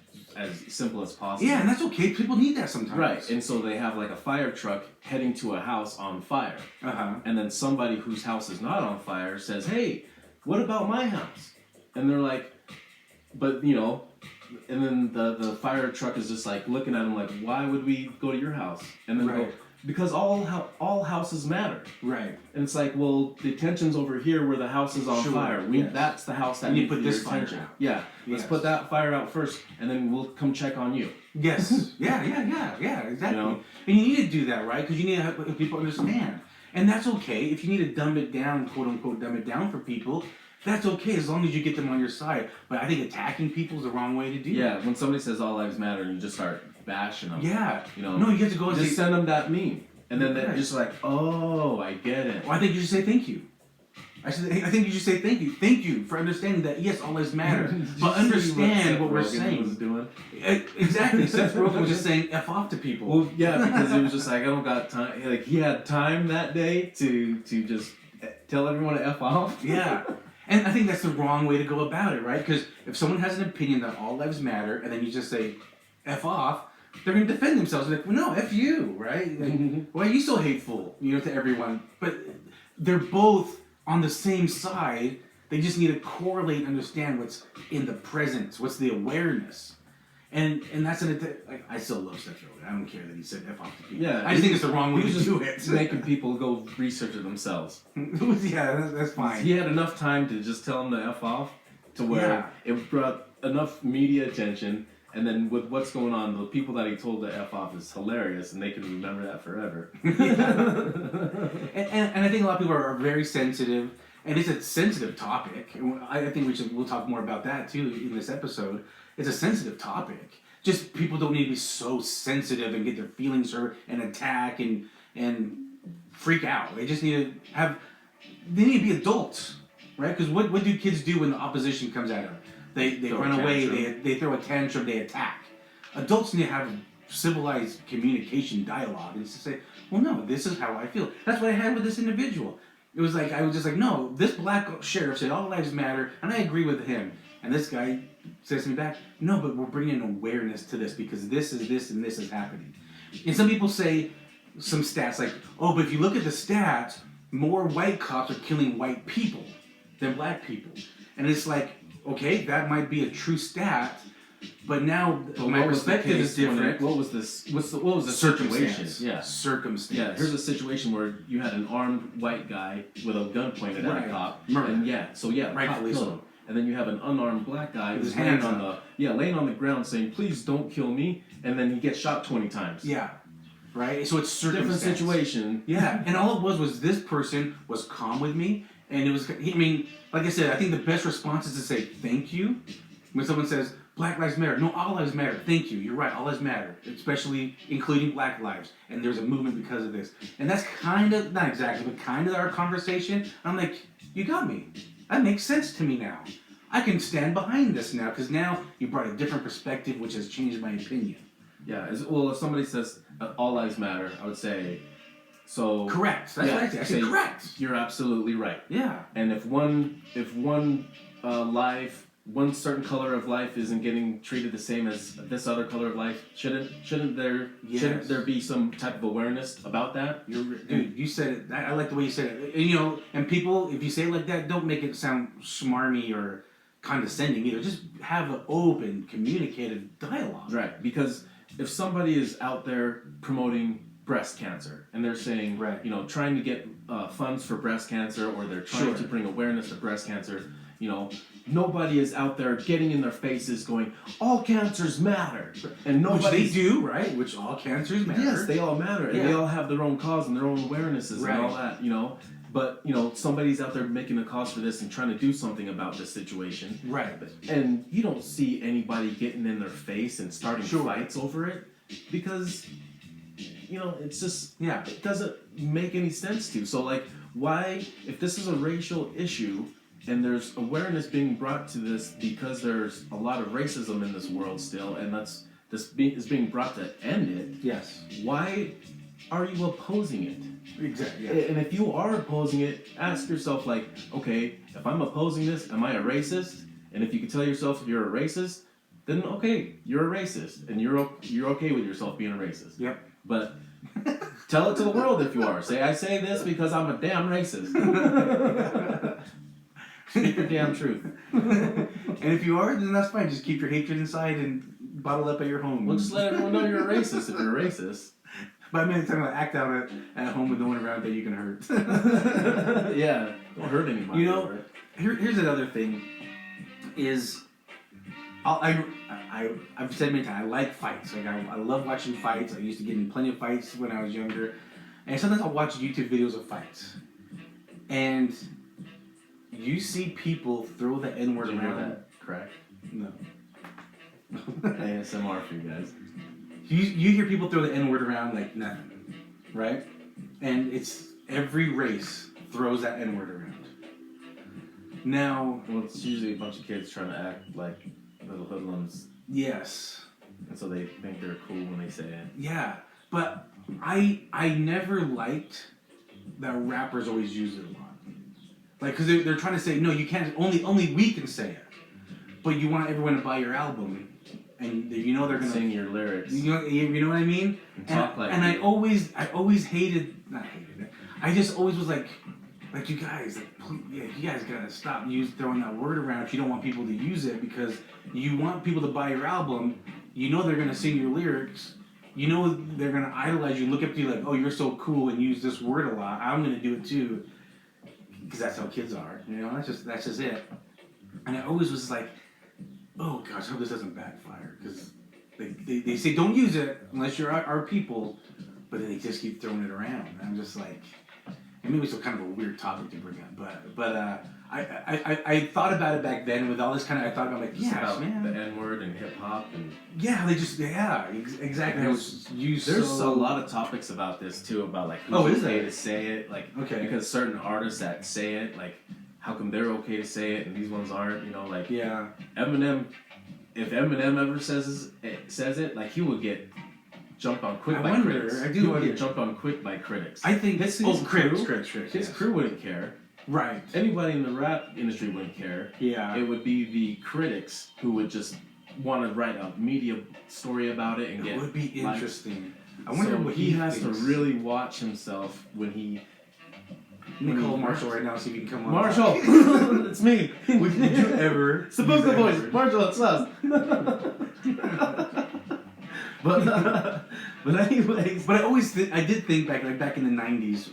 Speaker 1: simple as possible.
Speaker 2: Yeah, and that's okay. People need that sometimes.
Speaker 1: Right, and so they have like a fire truck heading to a house on fire.
Speaker 2: Uh-huh.
Speaker 1: And then somebody whose house is not on fire says, hey, what about my house? And they're like, but and then the fire truck is just like looking at them like, why would we go to your house? And then
Speaker 2: right.
Speaker 1: go, because all houses matter.
Speaker 2: Right.
Speaker 1: And it's like, well, the attention's over here where the house is on fire. That's the house that needs
Speaker 2: put this
Speaker 1: fire
Speaker 2: fire out.
Speaker 1: Yeah. Let's put that fire out first, and then we'll come check on you.
Speaker 2: Yes. Yeah, exactly. And you need to do that, right? Because you need to help people understand. And that's okay. If you need to dumb it down, quote unquote, dumb it down for people, that's okay as long as you get them on your side. But I think attacking people is the wrong way to do it.
Speaker 1: Yeah, when somebody says all lives matter and you just start bashing them.
Speaker 2: Yeah. No, you have to go and
Speaker 1: just send them that meme. And then they're just like, oh, I get it.
Speaker 2: Well, I think you should say thank you. I think you should say thank you. Thank you for understanding that, yes, all lives matter. But understand what we're saying.
Speaker 1: Was doing?
Speaker 2: Exactly. Seth Rogen was just saying F off to people.
Speaker 1: Well, yeah, because it was just like, I don't got time. Like, he had time that day to just tell everyone to F off.
Speaker 2: Yeah. And I think that's the wrong way to go about it, right? Because if someone has an opinion that all lives matter, and then you just say F off, they're going to defend themselves. Like, well, no, F you, right? Like, why are you so hateful, to everyone? But they're both on the same side. They just need to correlate and understand what's in the present, what's the awareness. And that's like, I still love Seth Rogen. I don't care that he said F off to people.
Speaker 1: Yeah,
Speaker 2: I just think it's the wrong way to do it.
Speaker 1: He's making people go research it themselves.
Speaker 2: Yeah, that's fine.
Speaker 1: He had enough time to just tell them to F off to where it brought enough media attention. And then with what's going on, the people that he told to F off is hilarious, and they can remember that forever.
Speaker 2: And I think a lot of people are very sensitive, and it's a sensitive topic. And I think we'll talk more about that too in this episode. It's a sensitive topic. Just people don't need to be so sensitive and get their feelings hurt and attack and freak out. They just need to be adults, right? Because what do kids do when the opposition comes at them? They run away, they throw a tantrum, they attack. Adults need to have civilized communication, dialogue, and just say, well, no, this is how I feel. That's what I had with this individual. It was like, I was just like, no, this black sheriff said all lives matter, and I agree with him. And this guy says to me back, no, but we're bringing awareness to this because this is this and this is happening. And some people say some stats like, oh, but if you look at the stats, more white cops are killing white people than black people. And it's like, okay, that might be a true stat, but now my perspective is different.
Speaker 1: What was the situation?
Speaker 2: Yeah, circumstance.
Speaker 1: Yeah, here's a situation where you had an armed white guy with a gun pointed at a cop, and cop killed him. And then you have an unarmed black guy who's laying on the ground saying, "Please don't kill me," and then he gets shot 20 times.
Speaker 2: Yeah. Right? So it's circumstance.
Speaker 1: Different situation.
Speaker 2: Yeah, and all it was this person was calm with me, and it was, like I said, I think the best response is to say thank you. When someone says, Black lives matter. No, all lives matter. Thank you. You're right. All lives matter, especially including black lives. And there's a movement because of this. And that's kind of, not exactly, but kind of our conversation. I'm like, you got me. That makes sense to me now. I can stand behind this now because now you brought a different perspective, which has changed my opinion.
Speaker 1: Yeah. Well, if somebody says all lives matter, I would say, so.
Speaker 2: Correct. That's what I said. I said correct.
Speaker 1: You're absolutely right.
Speaker 2: Yeah.
Speaker 1: And if one life, one certain color of life isn't getting treated the same as this other color of life, shouldn't there be some type of awareness about that?
Speaker 2: Dude, you said it. I like the way you said it. And, and people, if you say it like that, don't make it sound smarmy or condescending either. Just have an open, communicative dialogue.
Speaker 1: Right, because if somebody is out there promoting breast cancer and they're saying, trying to get funds for breast cancer, or they're trying to bring awareness to breast cancer, nobody is out there getting in their faces going, all cancers matter. And nobody.
Speaker 2: Which they do, right? Which all cancers matter.
Speaker 1: Yes, they all matter. And they all have their own cause and their own awarenesses and all that, But, somebody's out there making a cause for this and trying to do something about this situation.
Speaker 2: Right.
Speaker 1: And you don't see anybody getting in their face and starting fights over it because, it's just, it doesn't make any sense to. So, why, if this is a racial issue, and there's awareness being brought to this because there's a lot of racism in this world still, and is being brought to end it.
Speaker 2: Yes.
Speaker 1: Why are you opposing it?
Speaker 2: Exactly. Yeah.
Speaker 1: And if you are opposing it, ask yourself, okay, if I'm opposing this, am I a racist? And if you can tell yourself you're a racist, then okay, you're a racist, and you're okay with yourself being a racist.
Speaker 2: Yep.
Speaker 1: But tell it to the world if you are. Say, I say this because I'm a damn racist. Speak your damn truth.
Speaker 2: And if you are, then that's fine. Just keep your hatred inside and bottle up at your home.
Speaker 1: Well, just let everyone know you're a racist if you're a racist.
Speaker 2: But I mean, it's talking about act out at home with no one around that you can hurt.
Speaker 1: Yeah, don't hurt anybody.
Speaker 2: Here's another thing. Is I've said many times, I like fights. I love watching fights. I used to get in plenty of fights when I was younger, and sometimes I'll watch YouTube videos of fights, and you see people throw the N-word around.
Speaker 1: You hear that crack?
Speaker 2: No.
Speaker 1: ASMR for you guys.
Speaker 2: You hear people throw the N-word around like nothing, right? And it's every race throws that N-word around. Now,
Speaker 1: well, it's usually a bunch of kids trying to act like little hoodlums.
Speaker 2: Yes.
Speaker 1: And so they think they're cool when they say it.
Speaker 2: Yeah, but I never liked that rappers always use it a lot. Because they're trying to say, no, you can't, only we can say it. But you want everyone to buy your album, and they're going to
Speaker 1: sing your lyrics.
Speaker 2: You know what I mean?
Speaker 1: And talk like
Speaker 2: and I always not hated it. I just always was like you guys, you guys gotta stop throwing that word around if you don't want people to use it, because you want people to buy your album. They're gonna sing your lyrics. They're gonna idolize you, look up to you like, oh, you're so cool and use this word a lot. I'm gonna do it too. Because that's how kids are, that's just it. And I always was like, oh gosh, I hope this doesn't backfire, because they say don't use it unless you're our people, but then they just keep throwing it around. And I'm just like, and maybe it's kind of a weird topic to bring up, but I thought about it back then with all this kind of, I thought about
Speaker 1: about man, the N-word and hip hop and
Speaker 2: exactly.
Speaker 1: There's a lot of topics about this too, about who's okay to say it, because certain artists that say it, how come they're okay to say it and these ones aren't? Eminem, if Eminem ever says it, he would get jumped on quick by critics. He would get jumped on quick by critics.
Speaker 2: I think
Speaker 1: his crew wouldn't care.
Speaker 2: Right.
Speaker 1: Anybody in the rap industry wouldn't care.
Speaker 2: Yeah.
Speaker 1: It would be the critics who would just want to write a media story about it and get.
Speaker 2: It would be interesting. I wonder what
Speaker 1: he has to really watch himself when he.
Speaker 2: Let me call Marshall right now, see if he can come on.
Speaker 1: Marshall, it's me.
Speaker 2: Would you ever?
Speaker 1: It's the Buko Boys. Marshall, it's us. But anyways.
Speaker 2: But I did think back in the 90s,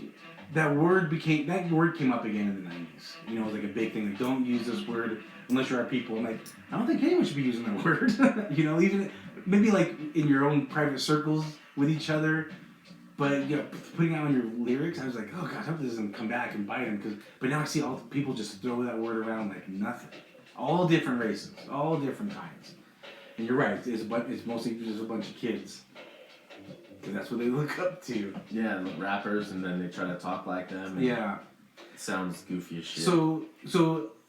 Speaker 2: that word came up again in the 90s. It was like a big thing. Don't use this word unless you're our people. I'm like, I don't think anyone should be using that word. Even maybe in your own private circles with each other. But putting it on your lyrics, I was like, oh gosh, I hope this doesn't come back and bite him. But now I see people just throw that word around like nothing. All different races, all different kinds. And you're right. It's mostly just a bunch of kids. So that's what they look up to.
Speaker 1: Yeah, and rappers, and then they try to talk like them. And
Speaker 2: Yeah.
Speaker 1: It sounds goofy as shit.
Speaker 2: So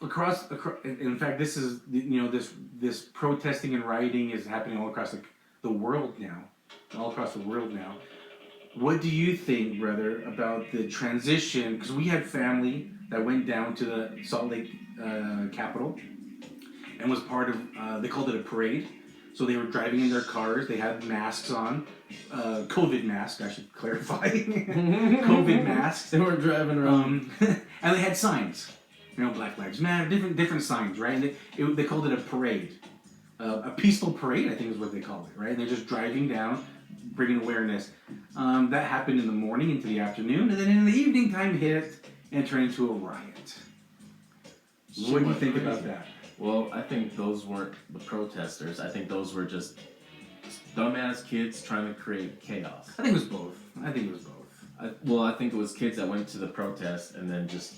Speaker 2: across, in fact, this is this protesting and rioting is happening all across the world now, What do you think, brother, about the transition? Because we had family that went down to the Salt Lake Capitol and was part of. They called it a parade. So they were driving in their cars. They had masks on, COVID masks. I should clarify, COVID masks.
Speaker 1: They were driving around,
Speaker 2: and they had signs. Black Lives Matter, different signs, right? And they called it a parade, a peaceful parade, I think is what they called it, right? And they're just driving down, bringing awareness. That happened in the morning into the afternoon, and then in the evening time hit and turned into a riot. What do you think about that?
Speaker 1: Well, I think those weren't the protesters. I think those were just dumbass kids trying to create chaos.
Speaker 2: I think it was both.
Speaker 1: I think it was kids that went to the protest and then just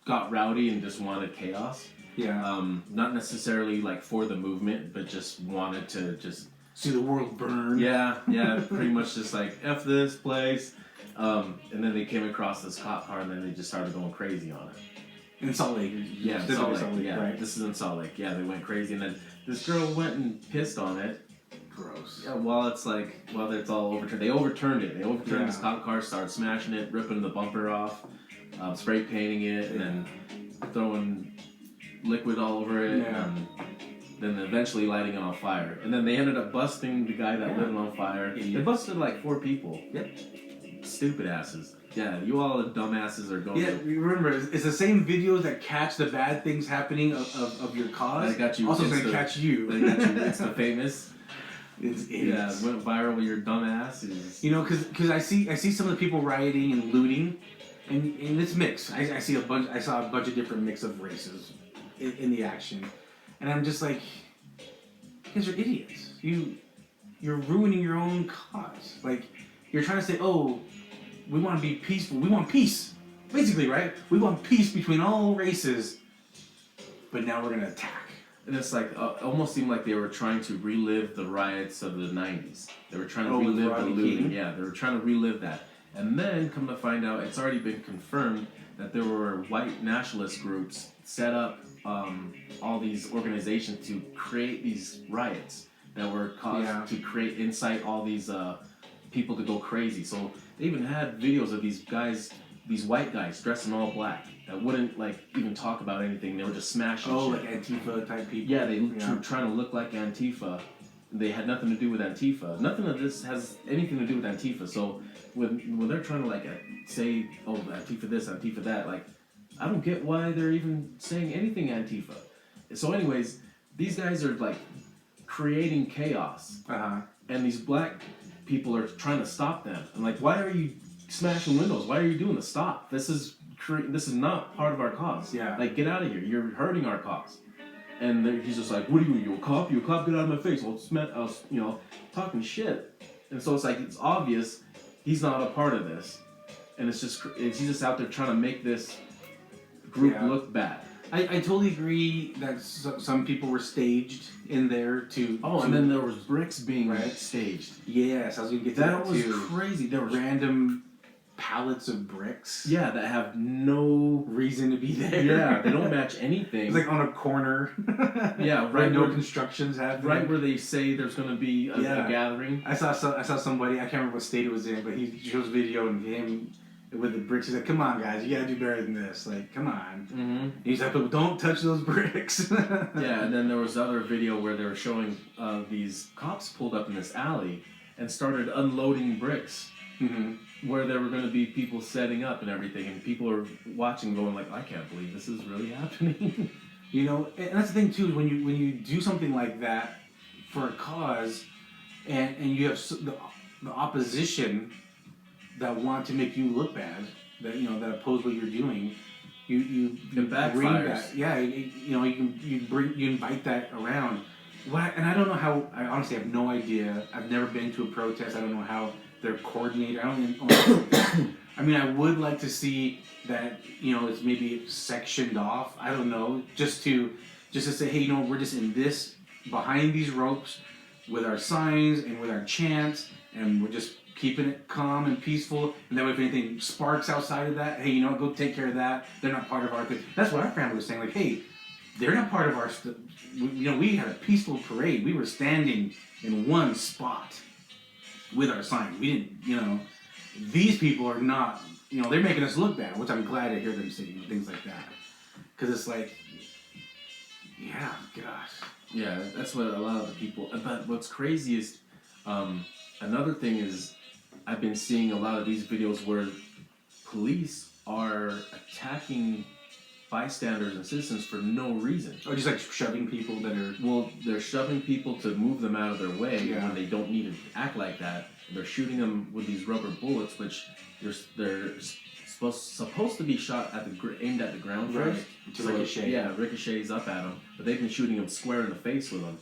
Speaker 1: got rowdy and just wanted chaos.
Speaker 2: Yeah.
Speaker 1: Not necessarily like for the movement, but just wanted to just
Speaker 2: see the world burn.
Speaker 1: Yeah, pretty much just like F this place. And then they came across this cop car and then they just started going crazy on it.
Speaker 2: In Salt Lake.
Speaker 1: Yeah, Salt Lake. Yeah,
Speaker 2: right.
Speaker 1: This is in Salt Lake. Yeah, they went crazy, and then this girl went and pissed on it.
Speaker 2: Gross.
Speaker 1: Yeah, while it's all overturned. They overturned it. They overturned this cop car, started smashing it, ripping the bumper off, spray painting it, and then throwing liquid all over it, and then eventually lighting it on fire. And then they ended up busting the guy that lit it on fire. They busted like 4 people.
Speaker 2: Yep.
Speaker 1: Stupid asses. Yeah, you all the dumbasses are going.
Speaker 2: Yeah, remember, it's the same videos that catch the bad things happening of your cause.
Speaker 1: That got you.
Speaker 2: Also, going to catch you.
Speaker 1: That got you. It's the famous.
Speaker 2: It
Speaker 1: went viral with your dumb ass.
Speaker 2: Because I see some of the people rioting and looting, and it's mixed. I saw a bunch of different mix of races in the action, and I'm just like, you guys are idiots. You're ruining your own cause. Like, you're trying to say, oh, we want to be peaceful. We want peace. Basically, right? We want peace between all races. But now we're going to attack.
Speaker 1: And it's like, almost seemed like they were trying to relive the riots of the 90s. They were trying to relive the looting. Yeah, they were trying to relive that. And then, come to find out, it's already been confirmed that there were white nationalist groups set up all these organizations to create these riots that were caused to incite all these people to go crazy. So they even had videos of these white guys dressed in all black that wouldn't even talk about anything. They were just smashing shit.
Speaker 2: Like Antifa type people.
Speaker 1: Yeah, they were trying to look like Antifa. They had nothing to do with Antifa. Nothing of this has anything to do with Antifa. So when they're trying to say, oh, Antifa this, Antifa that, I don't get why they're even saying anything Antifa. So anyways, these guys are creating chaos. And these black people are trying to stop them. And why are you smashing windows? Why are you doing this? Stop. This is not part of our cause.
Speaker 2: Yeah.
Speaker 1: Get out of here. You're hurting our cause. And he's just like, what are you a cop? You a cop? Get out of my face. I was talking shit. And so it's obvious he's not a part of this. And he's just out there trying to make this group look bad.
Speaker 2: I totally agree that some people were staged in there to...
Speaker 1: and then there was bricks being staged.
Speaker 2: Yes, I was going to get to that
Speaker 1: too. That was crazy. There was
Speaker 2: random pallets of bricks.
Speaker 1: Yeah, that have no
Speaker 2: reason to be there.
Speaker 1: Yeah, they don't match anything.
Speaker 2: It's on a corner.
Speaker 1: Yeah, right.
Speaker 2: No constructions happening.
Speaker 1: Right where they say there's going to be a gathering.
Speaker 2: I saw somebody, I can't remember what state it was in, but he shows a video and him with the bricks. He's like, come on, guys, you got to do better than this. Come on. Mm-hmm. And he's like, but don't touch those bricks.
Speaker 1: Yeah, and then there was other video where they were showing these cops pulled up in this alley and started unloading bricks.
Speaker 2: Mm-hmm.
Speaker 1: Where there were going to be people setting up and everything, and people are watching going I can't believe this is really happening.
Speaker 2: And that's the thing too, when you do something like that for a cause, and you have the opposition that want to make you look bad, that oppose what you're doing, you
Speaker 1: bring that.
Speaker 2: Yeah, you invite that around. And I don't know how. I honestly have no idea. I've never been to a protest. I don't know how they're coordinated. I don't even. I mean, I would like to see that it's maybe sectioned off. I don't know, just to say, hey, we're just in this behind these ropes with our signs and with our chants, and we're just keeping it calm and peaceful. And then if anything sparks outside of that, hey, you know what, go take care of that. They're not part of our thing. That's what our family was saying. Like, hey, they're not part of our we had a peaceful parade. We were standing in one spot with our sign. We didn't, these people are not, they're making us look bad, which I'm glad to hear them say, things like that. Because it's like, yeah, gosh.
Speaker 1: Yeah, that's what a lot of the people. But what's crazy is, another thing is, I've been seeing a lot of these videos where police are attacking bystanders and citizens for no reason.
Speaker 2: Or just like shoving people that are...
Speaker 1: Well, they're shoving people to move them out of their way
Speaker 2: Yeah.
Speaker 1: when they don't need to act like that. They're shooting them with these rubber bullets, which they're supposed to be shot at aimed at the ground
Speaker 2: Right.
Speaker 1: first.
Speaker 2: To ricochet.
Speaker 1: Yeah, ricochets up at them. But they've been shooting them square in the face with them.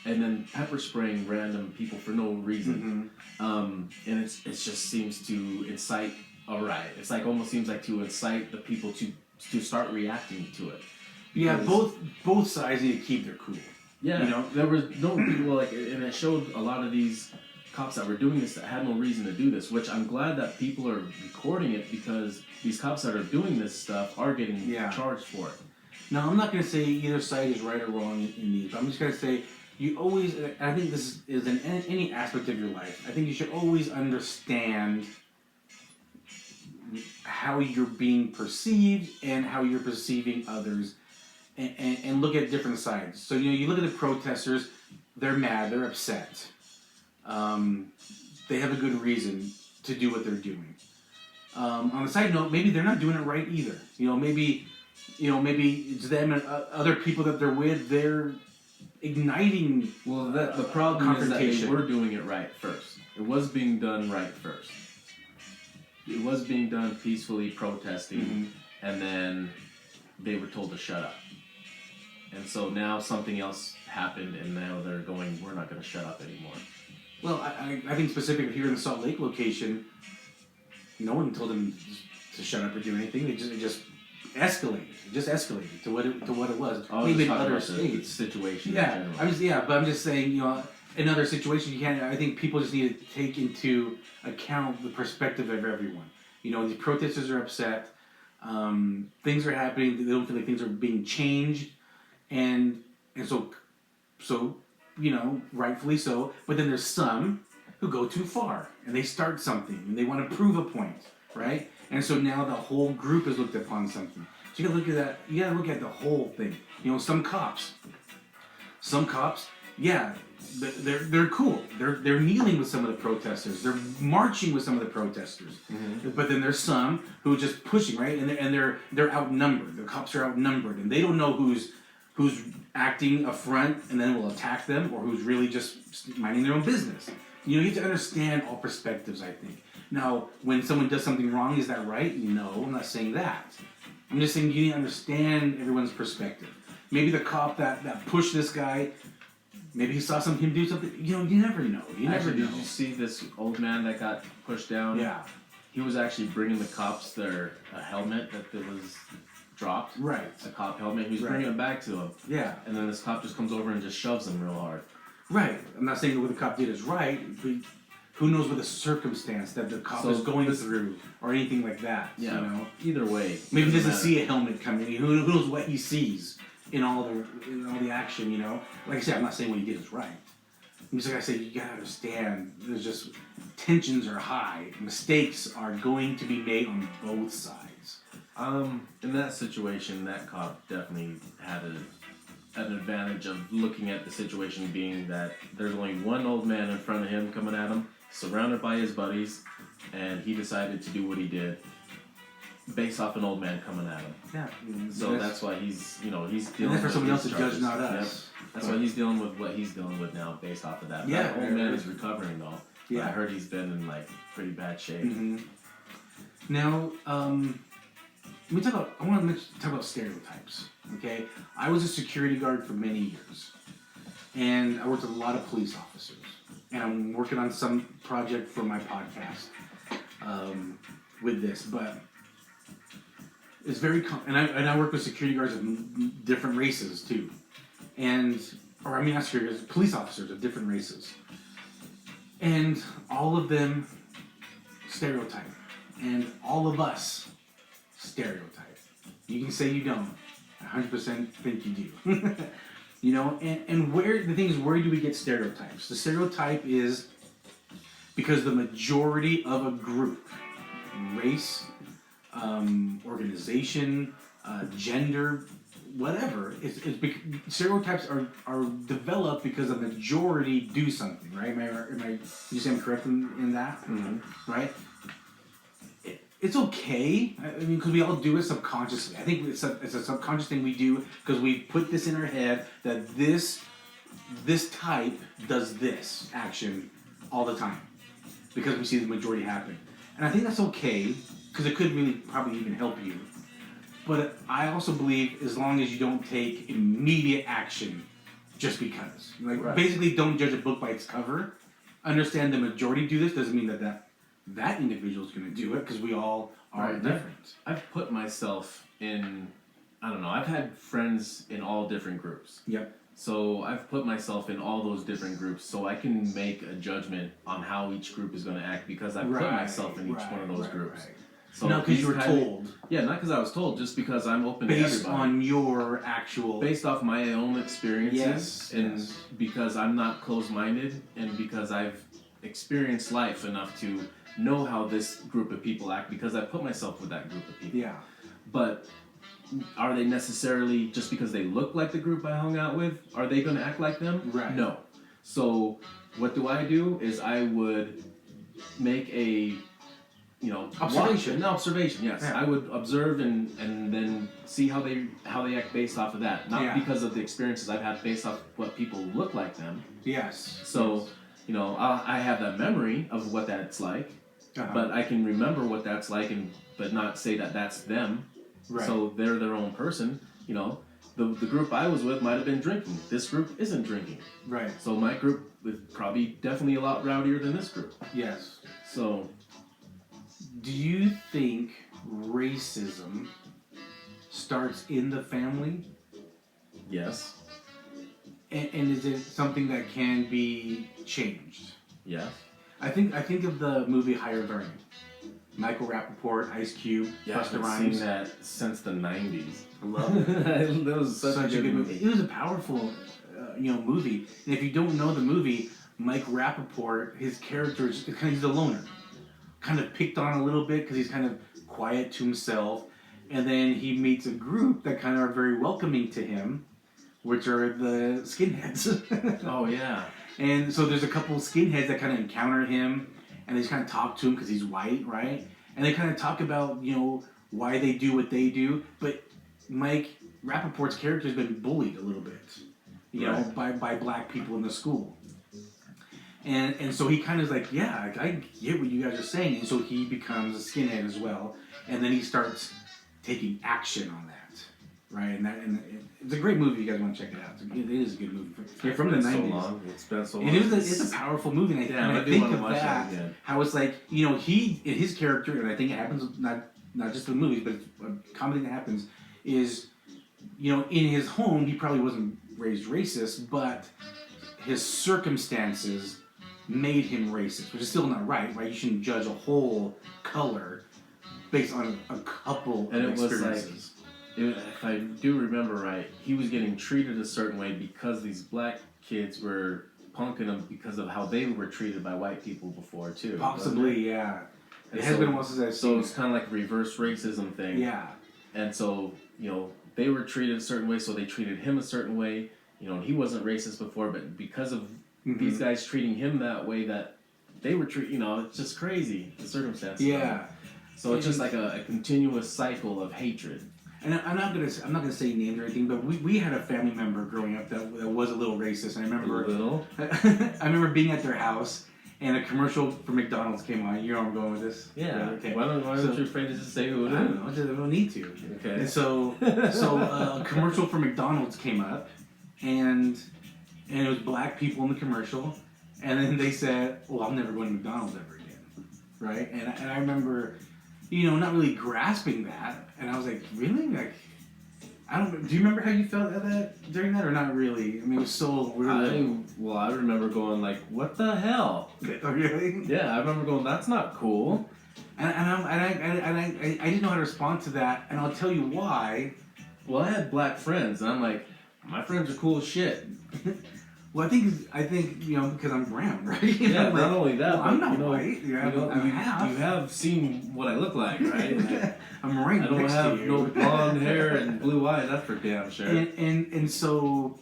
Speaker 1: And then pepper spraying random people for no reason. And it just seems to incite a riot. It's like almost seems like to incite the people to start reacting to it.
Speaker 2: Yeah, both sides need to keep their cool.
Speaker 1: Yeah, there was no people and it showed a lot of these cops that were doing this that had no reason to do this. Which I'm glad that people are recording it, because these cops that are doing this stuff are getting charged for it.
Speaker 2: Now, I'm not going to say either side is right or wrong in these, but I'm just going to say you always, I think this is in any aspect of your life, I think you should always understand how you're being perceived and how you're perceiving others, and look at different sides. So, you look at the protesters, they're mad, they're upset. They have a good reason to do what they're doing. On the side note, maybe they're not doing it right either. Maybe it's them and other people that they're with, they're igniting.
Speaker 1: Well, the problem is that they were doing it right first. It was being done right first. It was being done peacefully, protesting, and then they were told to shut up. And so now something else happened, and now they're going, we're not going to shut up anymore.
Speaker 2: Well, I think specifically here in the Salt Lake location, no one told them to shut up or do anything. It just escalated. It just escalated to what it was. Maybe in other states.
Speaker 1: Situation.
Speaker 2: Yeah, but I'm just saying, in other situations, I think people just need to take into account the perspective of everyone. These protesters are upset. Things are happening. They don't feel like things are being changed, and so rightfully so. But then there's some who go too far and they start something and they want to prove a point, right? And so now the whole group is looked upon something. So you gotta look at that. You gotta look at the whole thing. Some cops, yeah, they're cool. They're kneeling with some of the protesters. They're marching with some of the protesters. But then there's some who are just pushing, right? And they're outnumbered. The cops are outnumbered, and they don't know who's acting a front and then will attack them, or who's really just minding their own business. You have to understand all perspectives, I think. Now, when someone does something wrong, is that right? No, I'm not saying that. I'm just saying you need to understand everyone's perspective. Maybe the cop that pushed this guy, maybe he saw him do something. You never know.
Speaker 1: Did you see this old man that got pushed down?
Speaker 2: Yeah.
Speaker 1: He was actually bringing the cops their helmet that was dropped.
Speaker 2: Right.
Speaker 1: A cop helmet. He was bringing it back to him.
Speaker 2: Yeah.
Speaker 1: And then this cop just comes over and just shoves him real hard.
Speaker 2: Right. I'm not saying that what the cop did is right, but who knows what the circumstance that the cop is going through or anything like that.
Speaker 1: Yeah. Either way.
Speaker 2: Maybe he doesn't see a helmet coming. Who knows what he sees in all the action. Like I said, I'm not saying what he did is right. I'm just like I said, you gotta understand. There's just tensions are high. Mistakes are going to be made on both sides.
Speaker 1: In that situation, that cop definitely had an advantage of looking at the situation being that there's only one old man in front of him coming at him, surrounded by his buddies, and he decided to do what he did based off an old man coming at him.
Speaker 2: Yeah.
Speaker 1: So that's why he's dealing with
Speaker 2: for someone else to
Speaker 1: charges.
Speaker 2: judge, not us.
Speaker 1: Yep. That's why he's dealing with what he's dealing with now based off of that.
Speaker 2: Yeah.
Speaker 1: That old man is recovering though.
Speaker 2: Yeah.
Speaker 1: I heard he's been in pretty bad shape.
Speaker 2: Mm-hmm. Now, I want to talk about stereotypes. Okay, I was a security guard for many years, and I worked with a lot of police officers. And I'm working on some project for my podcast with this, but it's very and I work with security guards of different races too, and not security, police officers of different races. And all of them stereotype. And all of us stereotype. You can say you don't. I 100% think you do. You know, and where the thing is, where do we get stereotypes? The stereotype is because the majority of a group, race, organization, gender, whatever, stereotypes are developed because the majority do something, right? You say I'm correct in that? Mm-hmm. Right? It's okay. I mean, because we all do it subconsciously. I think it's a subconscious thing we do because we put this in our head that this type does this action all the time because we see the majority happen. And I think that's okay because it could really probably even help you. But I also believe as long as you don't take immediate action just because. Like, right. Basically, don't judge a book by its cover. Understand the majority do this doesn't mean that individual is going to do it because we all are different.
Speaker 1: I've put myself in, I don't know, I've had friends in all different groups.
Speaker 2: Yep.
Speaker 1: So I've put myself in all those different groups so I can make a judgment on how each group is going to act because I put myself in each one of those groups.
Speaker 2: Right.
Speaker 1: So
Speaker 2: not because you were told.
Speaker 1: Yeah, not because I was told, just because I'm open to everybody.
Speaker 2: Based on your actual...
Speaker 1: Based off my own experiences. And because I'm not closed-minded and because I've experienced life enough to know how this group of people act because I put myself with that group of people.
Speaker 2: Yeah.
Speaker 1: But are they necessarily, just because they look like the group I hung out with, are they going to act like them?
Speaker 2: Right.
Speaker 1: No. So what do? Is I would make a,
Speaker 2: observation.
Speaker 1: Yes. Yeah. I would observe and then see how they act based off of that. Not because of the experiences I've had based off what people look like them.
Speaker 2: Yes.
Speaker 1: So, I have that memory of what that's like. But I can remember what that's like, but not say that that's them. Right. So they're their own person. The group I was with might have been drinking. This group isn't drinking.
Speaker 2: Right.
Speaker 1: So my group was probably definitely a lot rowdier than this group.
Speaker 2: Yes.
Speaker 1: So,
Speaker 2: do you think racism starts in the family?
Speaker 1: Yes.
Speaker 2: And is it something that can be changed?
Speaker 1: Yes.
Speaker 2: I think of the movie Higher Learning. Michael Rappaport, Ice Cube, Busta Rhymes.
Speaker 1: I've seen that since the 90s.
Speaker 2: I love it.
Speaker 1: That was such a good movie.
Speaker 2: It was a powerful, movie. And if you don't know the movie, Mike Rappaport, his character is he's a loner, kind of picked on a little bit because he's kind of quiet to himself, and then he meets a group that kind of are very welcoming to him, which are the skinheads.
Speaker 1: Oh yeah.
Speaker 2: And so there's a couple of skinheads that kind of encounter him, and they just kind of talk to him because he's white, right? And they kind of talk about, why they do what they do. But Mike Rappaport's character has been bullied a little bit, by black people in the school. And so he kind of is like, yeah, I get what you guys are saying. And so he becomes a skinhead as well. And then he starts taking action on that. Right, and it's a great movie. You guys want to check it out. It is a good movie. From the 90s.
Speaker 1: It's been so long.
Speaker 2: It's a powerful movie. And I think of that, how it's like, he, in his character, and I think it happens not just in the movies, but it's a comedy that happens, is, in his home, he probably wasn't raised racist, but his circumstances made him racist, which is still not right? You shouldn't judge a whole color based on a couple of experiences.
Speaker 1: If I do remember right, he was getting treated a certain way because these black kids were punking him because of how they were treated by white people before too.
Speaker 2: Possibly, yeah. It has been a while since I've seen.
Speaker 1: So it's kind of like a reverse racism thing.
Speaker 2: Yeah.
Speaker 1: And so they were treated a certain way, so they treated him a certain way. And he wasn't racist before, but because of these guys treating him that way, that they were treating, it's just crazy the circumstances.
Speaker 2: Yeah.
Speaker 1: So it's just like a continuous cycle of hatred.
Speaker 2: And I'm not gonna say names or anything, but we had a family member growing up that was a little racist. And I remember I remember being at their house and a commercial for McDonald's came on. You know where I'm going with this?
Speaker 1: Yeah.
Speaker 2: Okay.
Speaker 1: Why don't you afraid to just say who it is?
Speaker 2: I don't know. I don't need to.
Speaker 1: Okay.
Speaker 2: And so a commercial for McDonald's came up, and it was black people in the commercial, and then they said, "Well, I'm never going to McDonald's ever again," right? And I remember, not really grasping that. And I was like, really? Like, Do you remember how you felt at that during that, or not really? I mean, it was so weird.
Speaker 1: I remember going like, what the hell?
Speaker 2: Oh, really?
Speaker 1: Yeah, I remember going, that's not cool.
Speaker 2: And I didn't know how to respond to that, and I'll tell you why.
Speaker 1: Well, I had black friends, and I'm like, my friends are cool as shit.
Speaker 2: Well, I think because I'm brown, right?
Speaker 1: Yeah,
Speaker 2: like,
Speaker 1: not only that,
Speaker 2: well,
Speaker 1: but
Speaker 2: I'm not white.
Speaker 1: you have seen what I look like, right?
Speaker 2: I'm right
Speaker 1: I don't
Speaker 2: next
Speaker 1: have
Speaker 2: to you.
Speaker 1: no blonde hair and blue eyes. That's for damn sure.
Speaker 2: And so,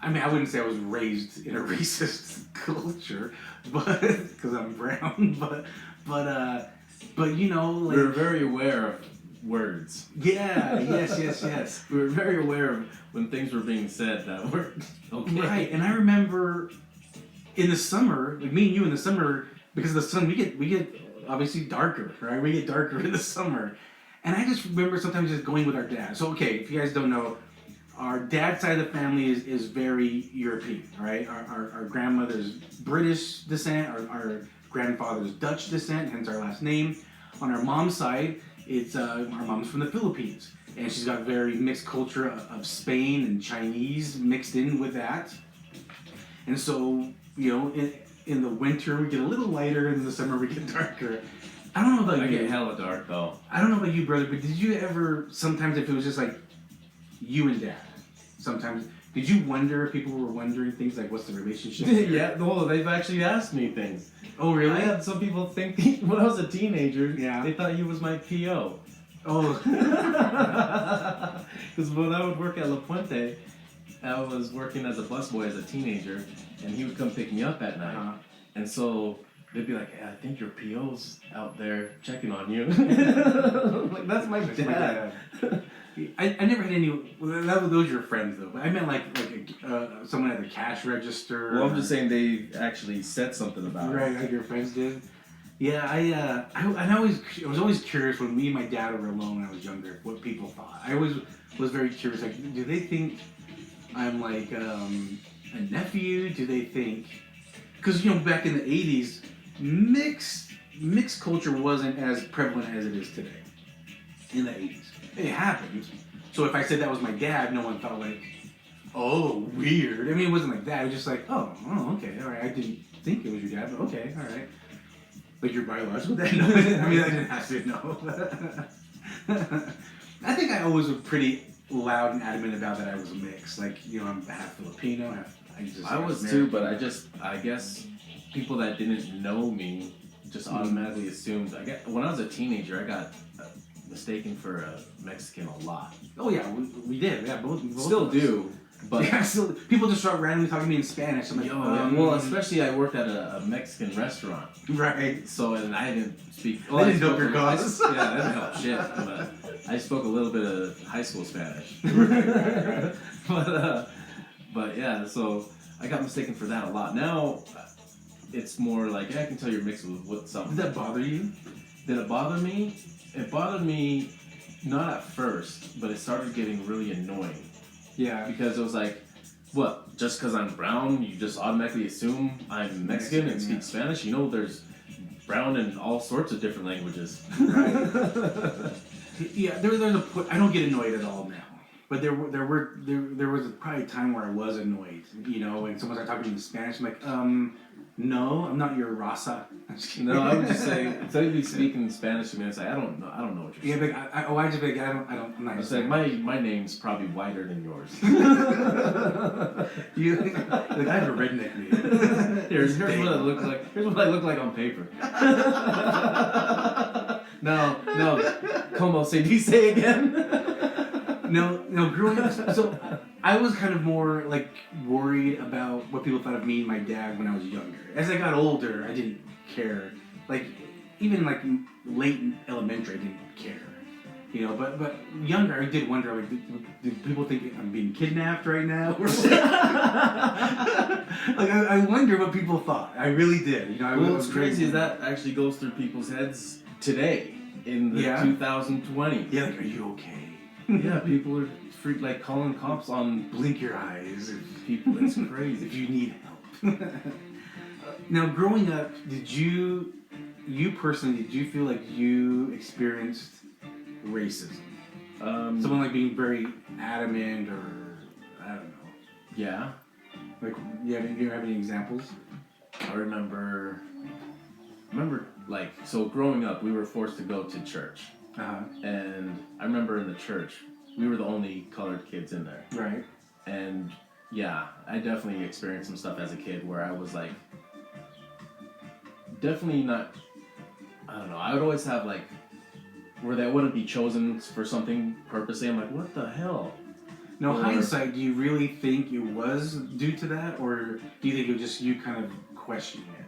Speaker 2: I mean, I wouldn't say I was raised in a racist culture, but because I'm brown, but you know, like,
Speaker 1: we were very aware of words.
Speaker 2: Yeah, yes.
Speaker 1: We were very aware of when things were being said that were okay.
Speaker 2: Right, and I remember in the summer, like me and you in the summer, because of the sun, we get obviously darker, right? We get darker in the summer. And I just remember sometimes just going with our dad. So, okay, if you guys don't know, our dad's side of the family is very European, right? Our grandmother's British descent, our grandfather's Dutch descent, hence our last name. On our mom's side, it's our mom's from the Philippines. And she's got very mixed culture of Spain and Chinese mixed in with that. And so, in the winter we get a little lighter, in the summer we get darker. I don't know about you.
Speaker 1: I get hella dark though.
Speaker 2: I don't know about you, brother, but did you ever, sometimes if it was just like you and dad, sometimes, did you wonder if people were wondering things like, what's the relationship?
Speaker 1: Yeah, no, they've actually asked me things.
Speaker 2: Oh, really?
Speaker 1: I had some people think, when I was a teenager, they thought he was my P.O.
Speaker 2: Oh.
Speaker 1: Because when I would work at La Puente, I was working as a busboy as a teenager, and he would come pick me up at night.
Speaker 2: Uh-huh.
Speaker 1: And so they'd be like, hey, I think your P.O.'s out there checking on you. Like, that's my dad.
Speaker 2: I never had any. Those were your friends though. But I meant like someone at the cash register.
Speaker 1: Well, I'm just saying they actually said something about it.
Speaker 2: Right, like your friends did. Yeah, I was always curious when me and my dad were alone when I was younger what people thought. I always was very curious. Like, do they think I'm like a nephew? Do they think? Because back in the '80s, mixed culture wasn't as prevalent as it is today. In the '80s. It happened. So if I said that was my dad, no one thought like, oh, weird. I mean, it wasn't like that. It was just like, oh, okay, all right. I didn't think it was your dad, but okay, all right. Like your biological dad? No, I mean, I didn't have to know. I think I always was pretty loud and adamant about that I was a mix. Like, I'm half Filipino,
Speaker 1: I was too, but I guess people that didn't know me just automatically assumed. When I was a teenager, I got mistaken for a Mexican a lot.
Speaker 2: Oh yeah, we did. Yeah, both
Speaker 1: still do. But
Speaker 2: yeah, still, people just start randomly talking to me in Spanish. I'm like,
Speaker 1: well, especially I worked at a Mexican restaurant.
Speaker 2: Right.
Speaker 1: So, and I didn't speak.
Speaker 2: They didn't help your cause.
Speaker 1: Yeah, that didn't help shit. But I spoke a little bit of high school Spanish.
Speaker 2: Right.
Speaker 1: But yeah, so I got mistaken for that a lot. Now, it's more like, I can tell you're mixed with something.
Speaker 2: Did that bother you?
Speaker 1: Did it bother me? It bothered me not at first, but it started getting really annoying.
Speaker 2: Yeah.
Speaker 1: Because it was like, what, just because I'm brown, you just automatically assume I'm Mexican and speak Spanish? There's brown in all sorts of different languages.
Speaker 2: Right. Yeah, there's a point. I don't get annoyed at all now. But there was probably a time where I was annoyed, when someone started talking in Spanish. I'm like, no, I'm not your raza. I'm just kidding.
Speaker 1: No, I would just say, instead of you speaking Spanish to me, I'd say, I don't know what you're saying.
Speaker 2: Yeah, but I just be like, I'm not.
Speaker 1: It's like, my name's probably whiter than yours.
Speaker 2: I have a redneck name.
Speaker 1: Here's what I look like. Here's what I look like on paper. No, como se dice again?
Speaker 2: No, growing up, so I was kind of more like worried about what people thought of me and my dad when I was younger. As I got older, I didn't care. Like, even like late elementary, I didn't care. But younger, I did wonder, like, did people think I'm being kidnapped right now? Like, I wonder what people thought. I really did.
Speaker 1: What's crazy is that actually goes through people's heads today in the 2020.
Speaker 2: Yeah, like, are you okay?
Speaker 1: Yeah, people are like calling cops on
Speaker 2: blink your eyes.
Speaker 1: People, it's crazy.
Speaker 2: If you need help. Now, growing up, did you personally, feel like you experienced racism? Someone like being very adamant, or I don't know.
Speaker 1: Yeah.
Speaker 2: Like, you have any examples?
Speaker 1: I remember, like, so growing up, we were forced to go to church.
Speaker 2: Uh-huh.
Speaker 1: And I remember in the church, we were the only colored kids in there.
Speaker 2: Right.
Speaker 1: And yeah, I definitely experienced some stuff as a kid where I was like, definitely not, I don't know, I would always have like, where they wouldn't be chosen for something purposely. I'm like, what the hell?
Speaker 2: Now, hindsight, do you really think it was due to that, or do you think it was just you kind of questioning it?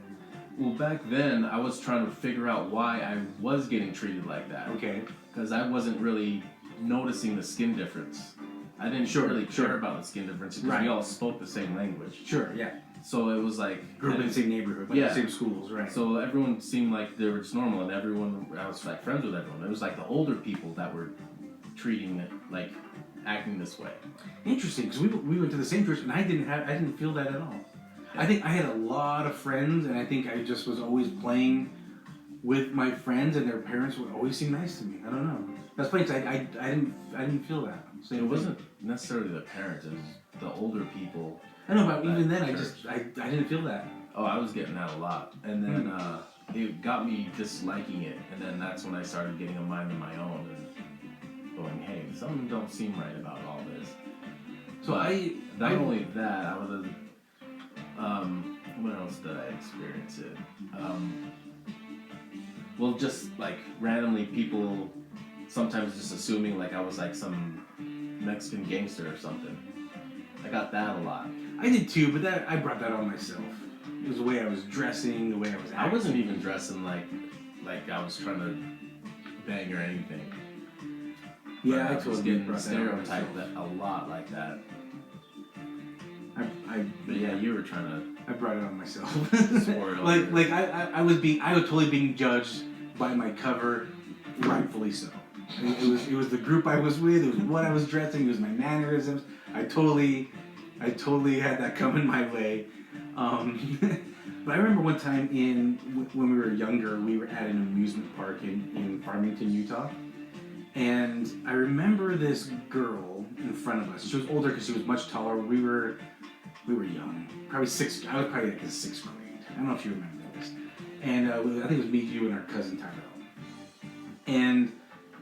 Speaker 1: Well, back then, I was trying to figure out why I was getting treated like that.
Speaker 2: Okay.
Speaker 1: Because I wasn't really noticing the skin difference. I didn't really care about the skin difference because we all spoke the same language.
Speaker 2: Sure, yeah.
Speaker 1: So it was like...
Speaker 2: Grew up in the same neighborhood, like the same schools, right.
Speaker 1: So everyone seemed like they were just normal, and everyone, I was like friends with everyone. It was like the older people that were treating it, like acting this way.
Speaker 2: Interesting, because we went to the same church, and I didn't feel that at all. I think I had a lot of friends, and I think I just was always playing with my friends, and their parents would always seem nice to me. I don't know. That's funny, because I didn't feel that.
Speaker 1: It wasn't necessarily the parents; it was the older people.
Speaker 2: I know, but even then, I didn't feel that.
Speaker 1: Oh, I was getting that a lot, and then it got me disliking it, and then that's when I started getting a mind of my own and going, "Hey, something don't seem right about all this."
Speaker 2: So
Speaker 1: not only that, I was when else did I experience it? Well, just like randomly people sometimes just assuming like I was like some Mexican gangster or something. I got that a lot.
Speaker 2: I did too, but I brought that on myself. It was the way I was dressing, the way I was acting.
Speaker 1: I wasn't even dressing like I was trying to bang or anything.
Speaker 2: Yeah,
Speaker 1: I was getting stereotyped a lot like that. But yeah, you were trying to.
Speaker 2: I brought it on myself. I was totally being judged by my cover, rightfully so. It was the group I was with. It was what I was dressing. It was my mannerisms. I totally had that coming my way. But I remember one time when we were younger, we were at an amusement park in Farmington, Utah. And I remember this girl in front of us. She was older because she was much taller. We were young, probably sixth. I was probably like in sixth grade. I don't know if you remember this. And I think it was me, you, and our cousin Tyrell. And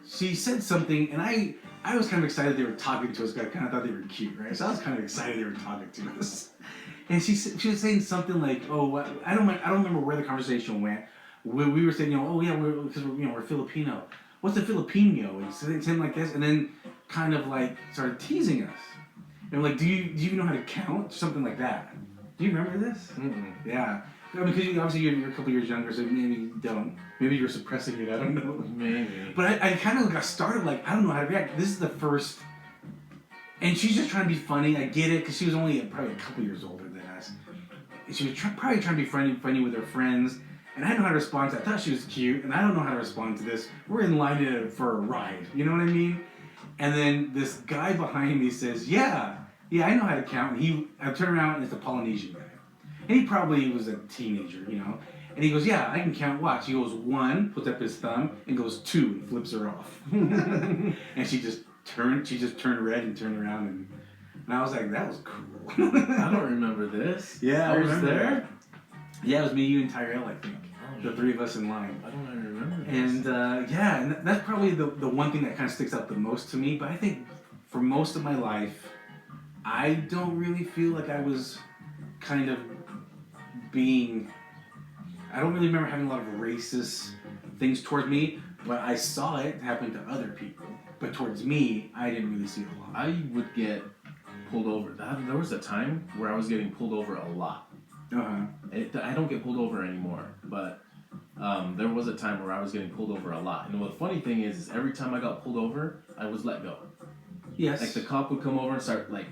Speaker 2: she said something, and I was kind of excited they were talking to us. I kind of thought they were cute, right? So I was kind of excited they were talking to us. And she was saying something like, "Oh, I don't remember where the conversation went. We were saying, oh yeah, because we're Filipino. What's a Filipino?" And something like this, and then kind of like started teasing us. And like, do you even know how to count? Something like that. Do you remember this?
Speaker 1: Mm-mm.
Speaker 2: Yeah. I mean, because obviously you're a couple years younger, so maybe you don't. Maybe you're suppressing it. I don't know.
Speaker 1: Maybe.
Speaker 2: But I kind of got started like, I don't know how to react. This is the first. And she's just trying to be funny. I get it, because she was only probably a couple years older than us. She was probably trying to be funny with her friends. And I didn't know how to respond to that. I thought she was cute, and I don't know how to respond to this. We're in line for a ride. You know what I mean? And then this guy behind me says, yeah, I know how to count. And I turn around, and it's a Polynesian guy. And he probably was a teenager, And he goes, yeah, I can count. Watch. He goes 1, puts up his thumb, and goes 2, and flips her off. And she just turned red and turned around, and I was like, that was cool.
Speaker 1: I don't remember this.
Speaker 2: Yeah,
Speaker 1: I was there.
Speaker 2: That. Yeah, it was me, you, and Tyrell, I think. The three of us in line.
Speaker 1: I don't even remember this.
Speaker 2: And that's probably the one thing that kind of sticks out the most to me. But I think for most of my life, I don't really feel like I was kind of I don't really remember having a lot of racist things towards me, but I saw it happen to other people. But towards me, I didn't really see it a lot.
Speaker 1: I would get pulled over. There was a time where I was getting pulled over a lot.
Speaker 2: Uh-huh.
Speaker 1: I don't get pulled over anymore, but there was a time where I was getting pulled over a lot. And the funny thing is every time I got pulled over, I was let go.
Speaker 2: Yes.
Speaker 1: Like the cop would come over and start like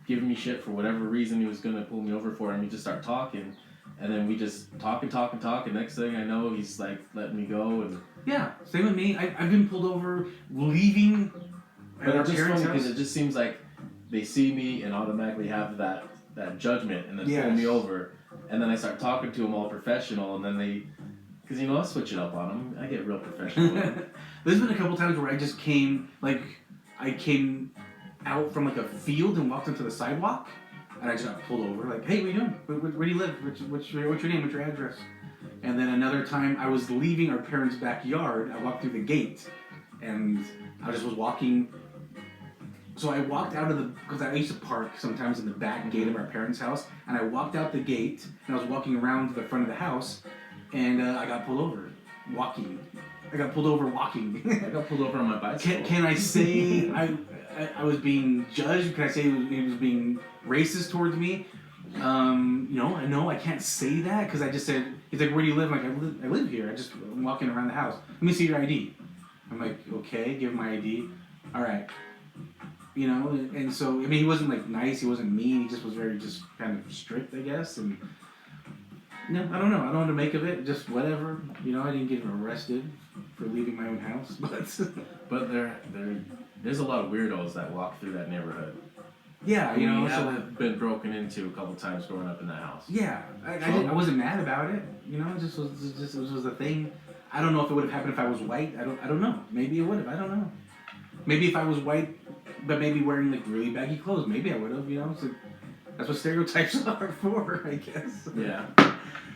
Speaker 1: giving me shit for whatever reason he was going to pull me over for, and we just start talking. And then we just talk, and next thing I know, he's like letting me go. And
Speaker 2: yeah, same with me. I've been pulled over leaving.
Speaker 1: But it's just funny because it just seems like they see me and automatically have that judgment and then pull me over. And then I start talking to them all professional, and then Because, I'll switch it up on them. I get real professional with them.
Speaker 2: There's been a couple times where I just came out from like a field and walked onto the sidewalk, and I just got pulled over. Like, hey, what are you doing? Where do you live? What's your name? What's your address? And then another time, I was leaving our parents' backyard. I walked through the gate, and I just was walking. So I walked out of because I used to park sometimes in the back gate of our parents' house, and I walked out the gate, and I was walking around to the front of the house, and I got pulled over walking. I got pulled over walking.
Speaker 1: I got pulled over on my bicycle.
Speaker 2: Can I say I was being judged? Can I say he was being racist towards me? No, I can't say that because I just said, he's like, where do you live? I'm like, I live here. I'm walking around the house. Let me see your ID. I'm like, okay, give him my ID. All right. And so, he wasn't like nice, he wasn't mean, he just was very just kind of strict, I guess, and I don't know. I don't know what to make of it, just whatever. I didn't get arrested for leaving my own house,
Speaker 1: but there's a lot of weirdos that walk through that neighborhood.
Speaker 2: Yeah,
Speaker 1: we have been broken into a couple times growing up in that house.
Speaker 2: Yeah, I wasn't mad about it. It just was a thing. I don't know if it would have happened if I was white. I don't know. Maybe it would have. I don't know. Maybe if I was white, but maybe wearing like really baggy clothes, maybe I would have. So that's what stereotypes are for, I guess.
Speaker 1: Yeah.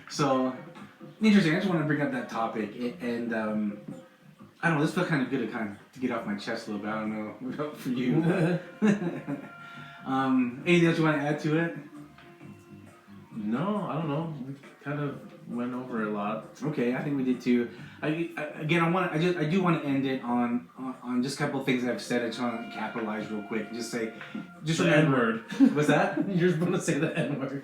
Speaker 2: So interesting. I just want to bring up that topic, and I don't know. This felt kind of good to get off my chest a little bit. I don't know for you. Anything else you want to add to it?
Speaker 1: No, I don't know. We kind of went over a lot.
Speaker 2: Okay, I think we did too. I do want to end it on just a couple of things that I've said. I just want to capitalize real quick. Just
Speaker 1: the N-word.
Speaker 2: What's that?
Speaker 1: You're just going to say the N-word.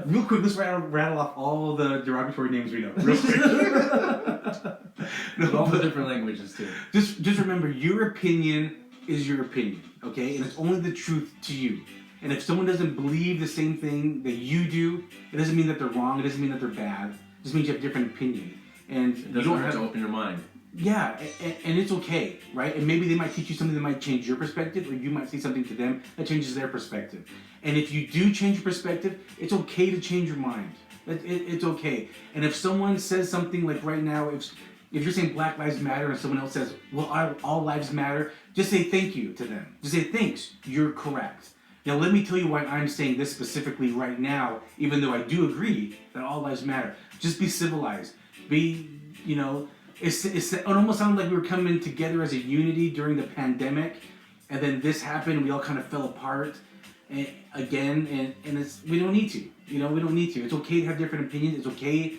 Speaker 2: Real quick, let's rattle off all the derogatory names we know. Real quick.
Speaker 1: All the different languages too.
Speaker 2: Just remember, your opinion is your opinion, okay? And it's only the truth to you. And if someone doesn't believe the same thing that you do, it doesn't mean that they're wrong. It doesn't mean that they're bad. It just means you have a different opinion. And
Speaker 1: it doesn't hurt to open your mind.
Speaker 2: Yeah, and it's okay, right? And maybe they might teach you something that might change your perspective, or you might say something to them that changes their perspective. And if you do change your perspective, it's okay to change your mind. It's okay. And if someone says something like right now, if you're saying Black Lives Matter and someone else says, well, all lives matter, just say thank you to them. Just say, thanks, you're correct. Now, let me tell you why I'm saying this specifically right now, even though I do agree that all lives matter. Just be civilized. It almost sounded like we were coming together as a unity during the pandemic, and then this happened, we all kind of fell apart again, and we don't need to. We don't need to. It's okay to have different opinions. It's okay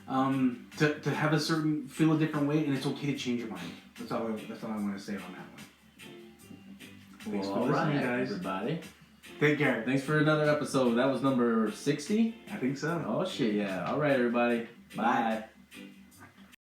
Speaker 2: to have feel a different way, and it's okay to change your mind. That's all I want to say on that one. Thanks for listening, guys.
Speaker 1: Everybody.
Speaker 2: Take care.
Speaker 1: Thanks for another episode. That was number 60?
Speaker 2: I think so.
Speaker 1: Oh, shit, yeah. All right, everybody. Bye.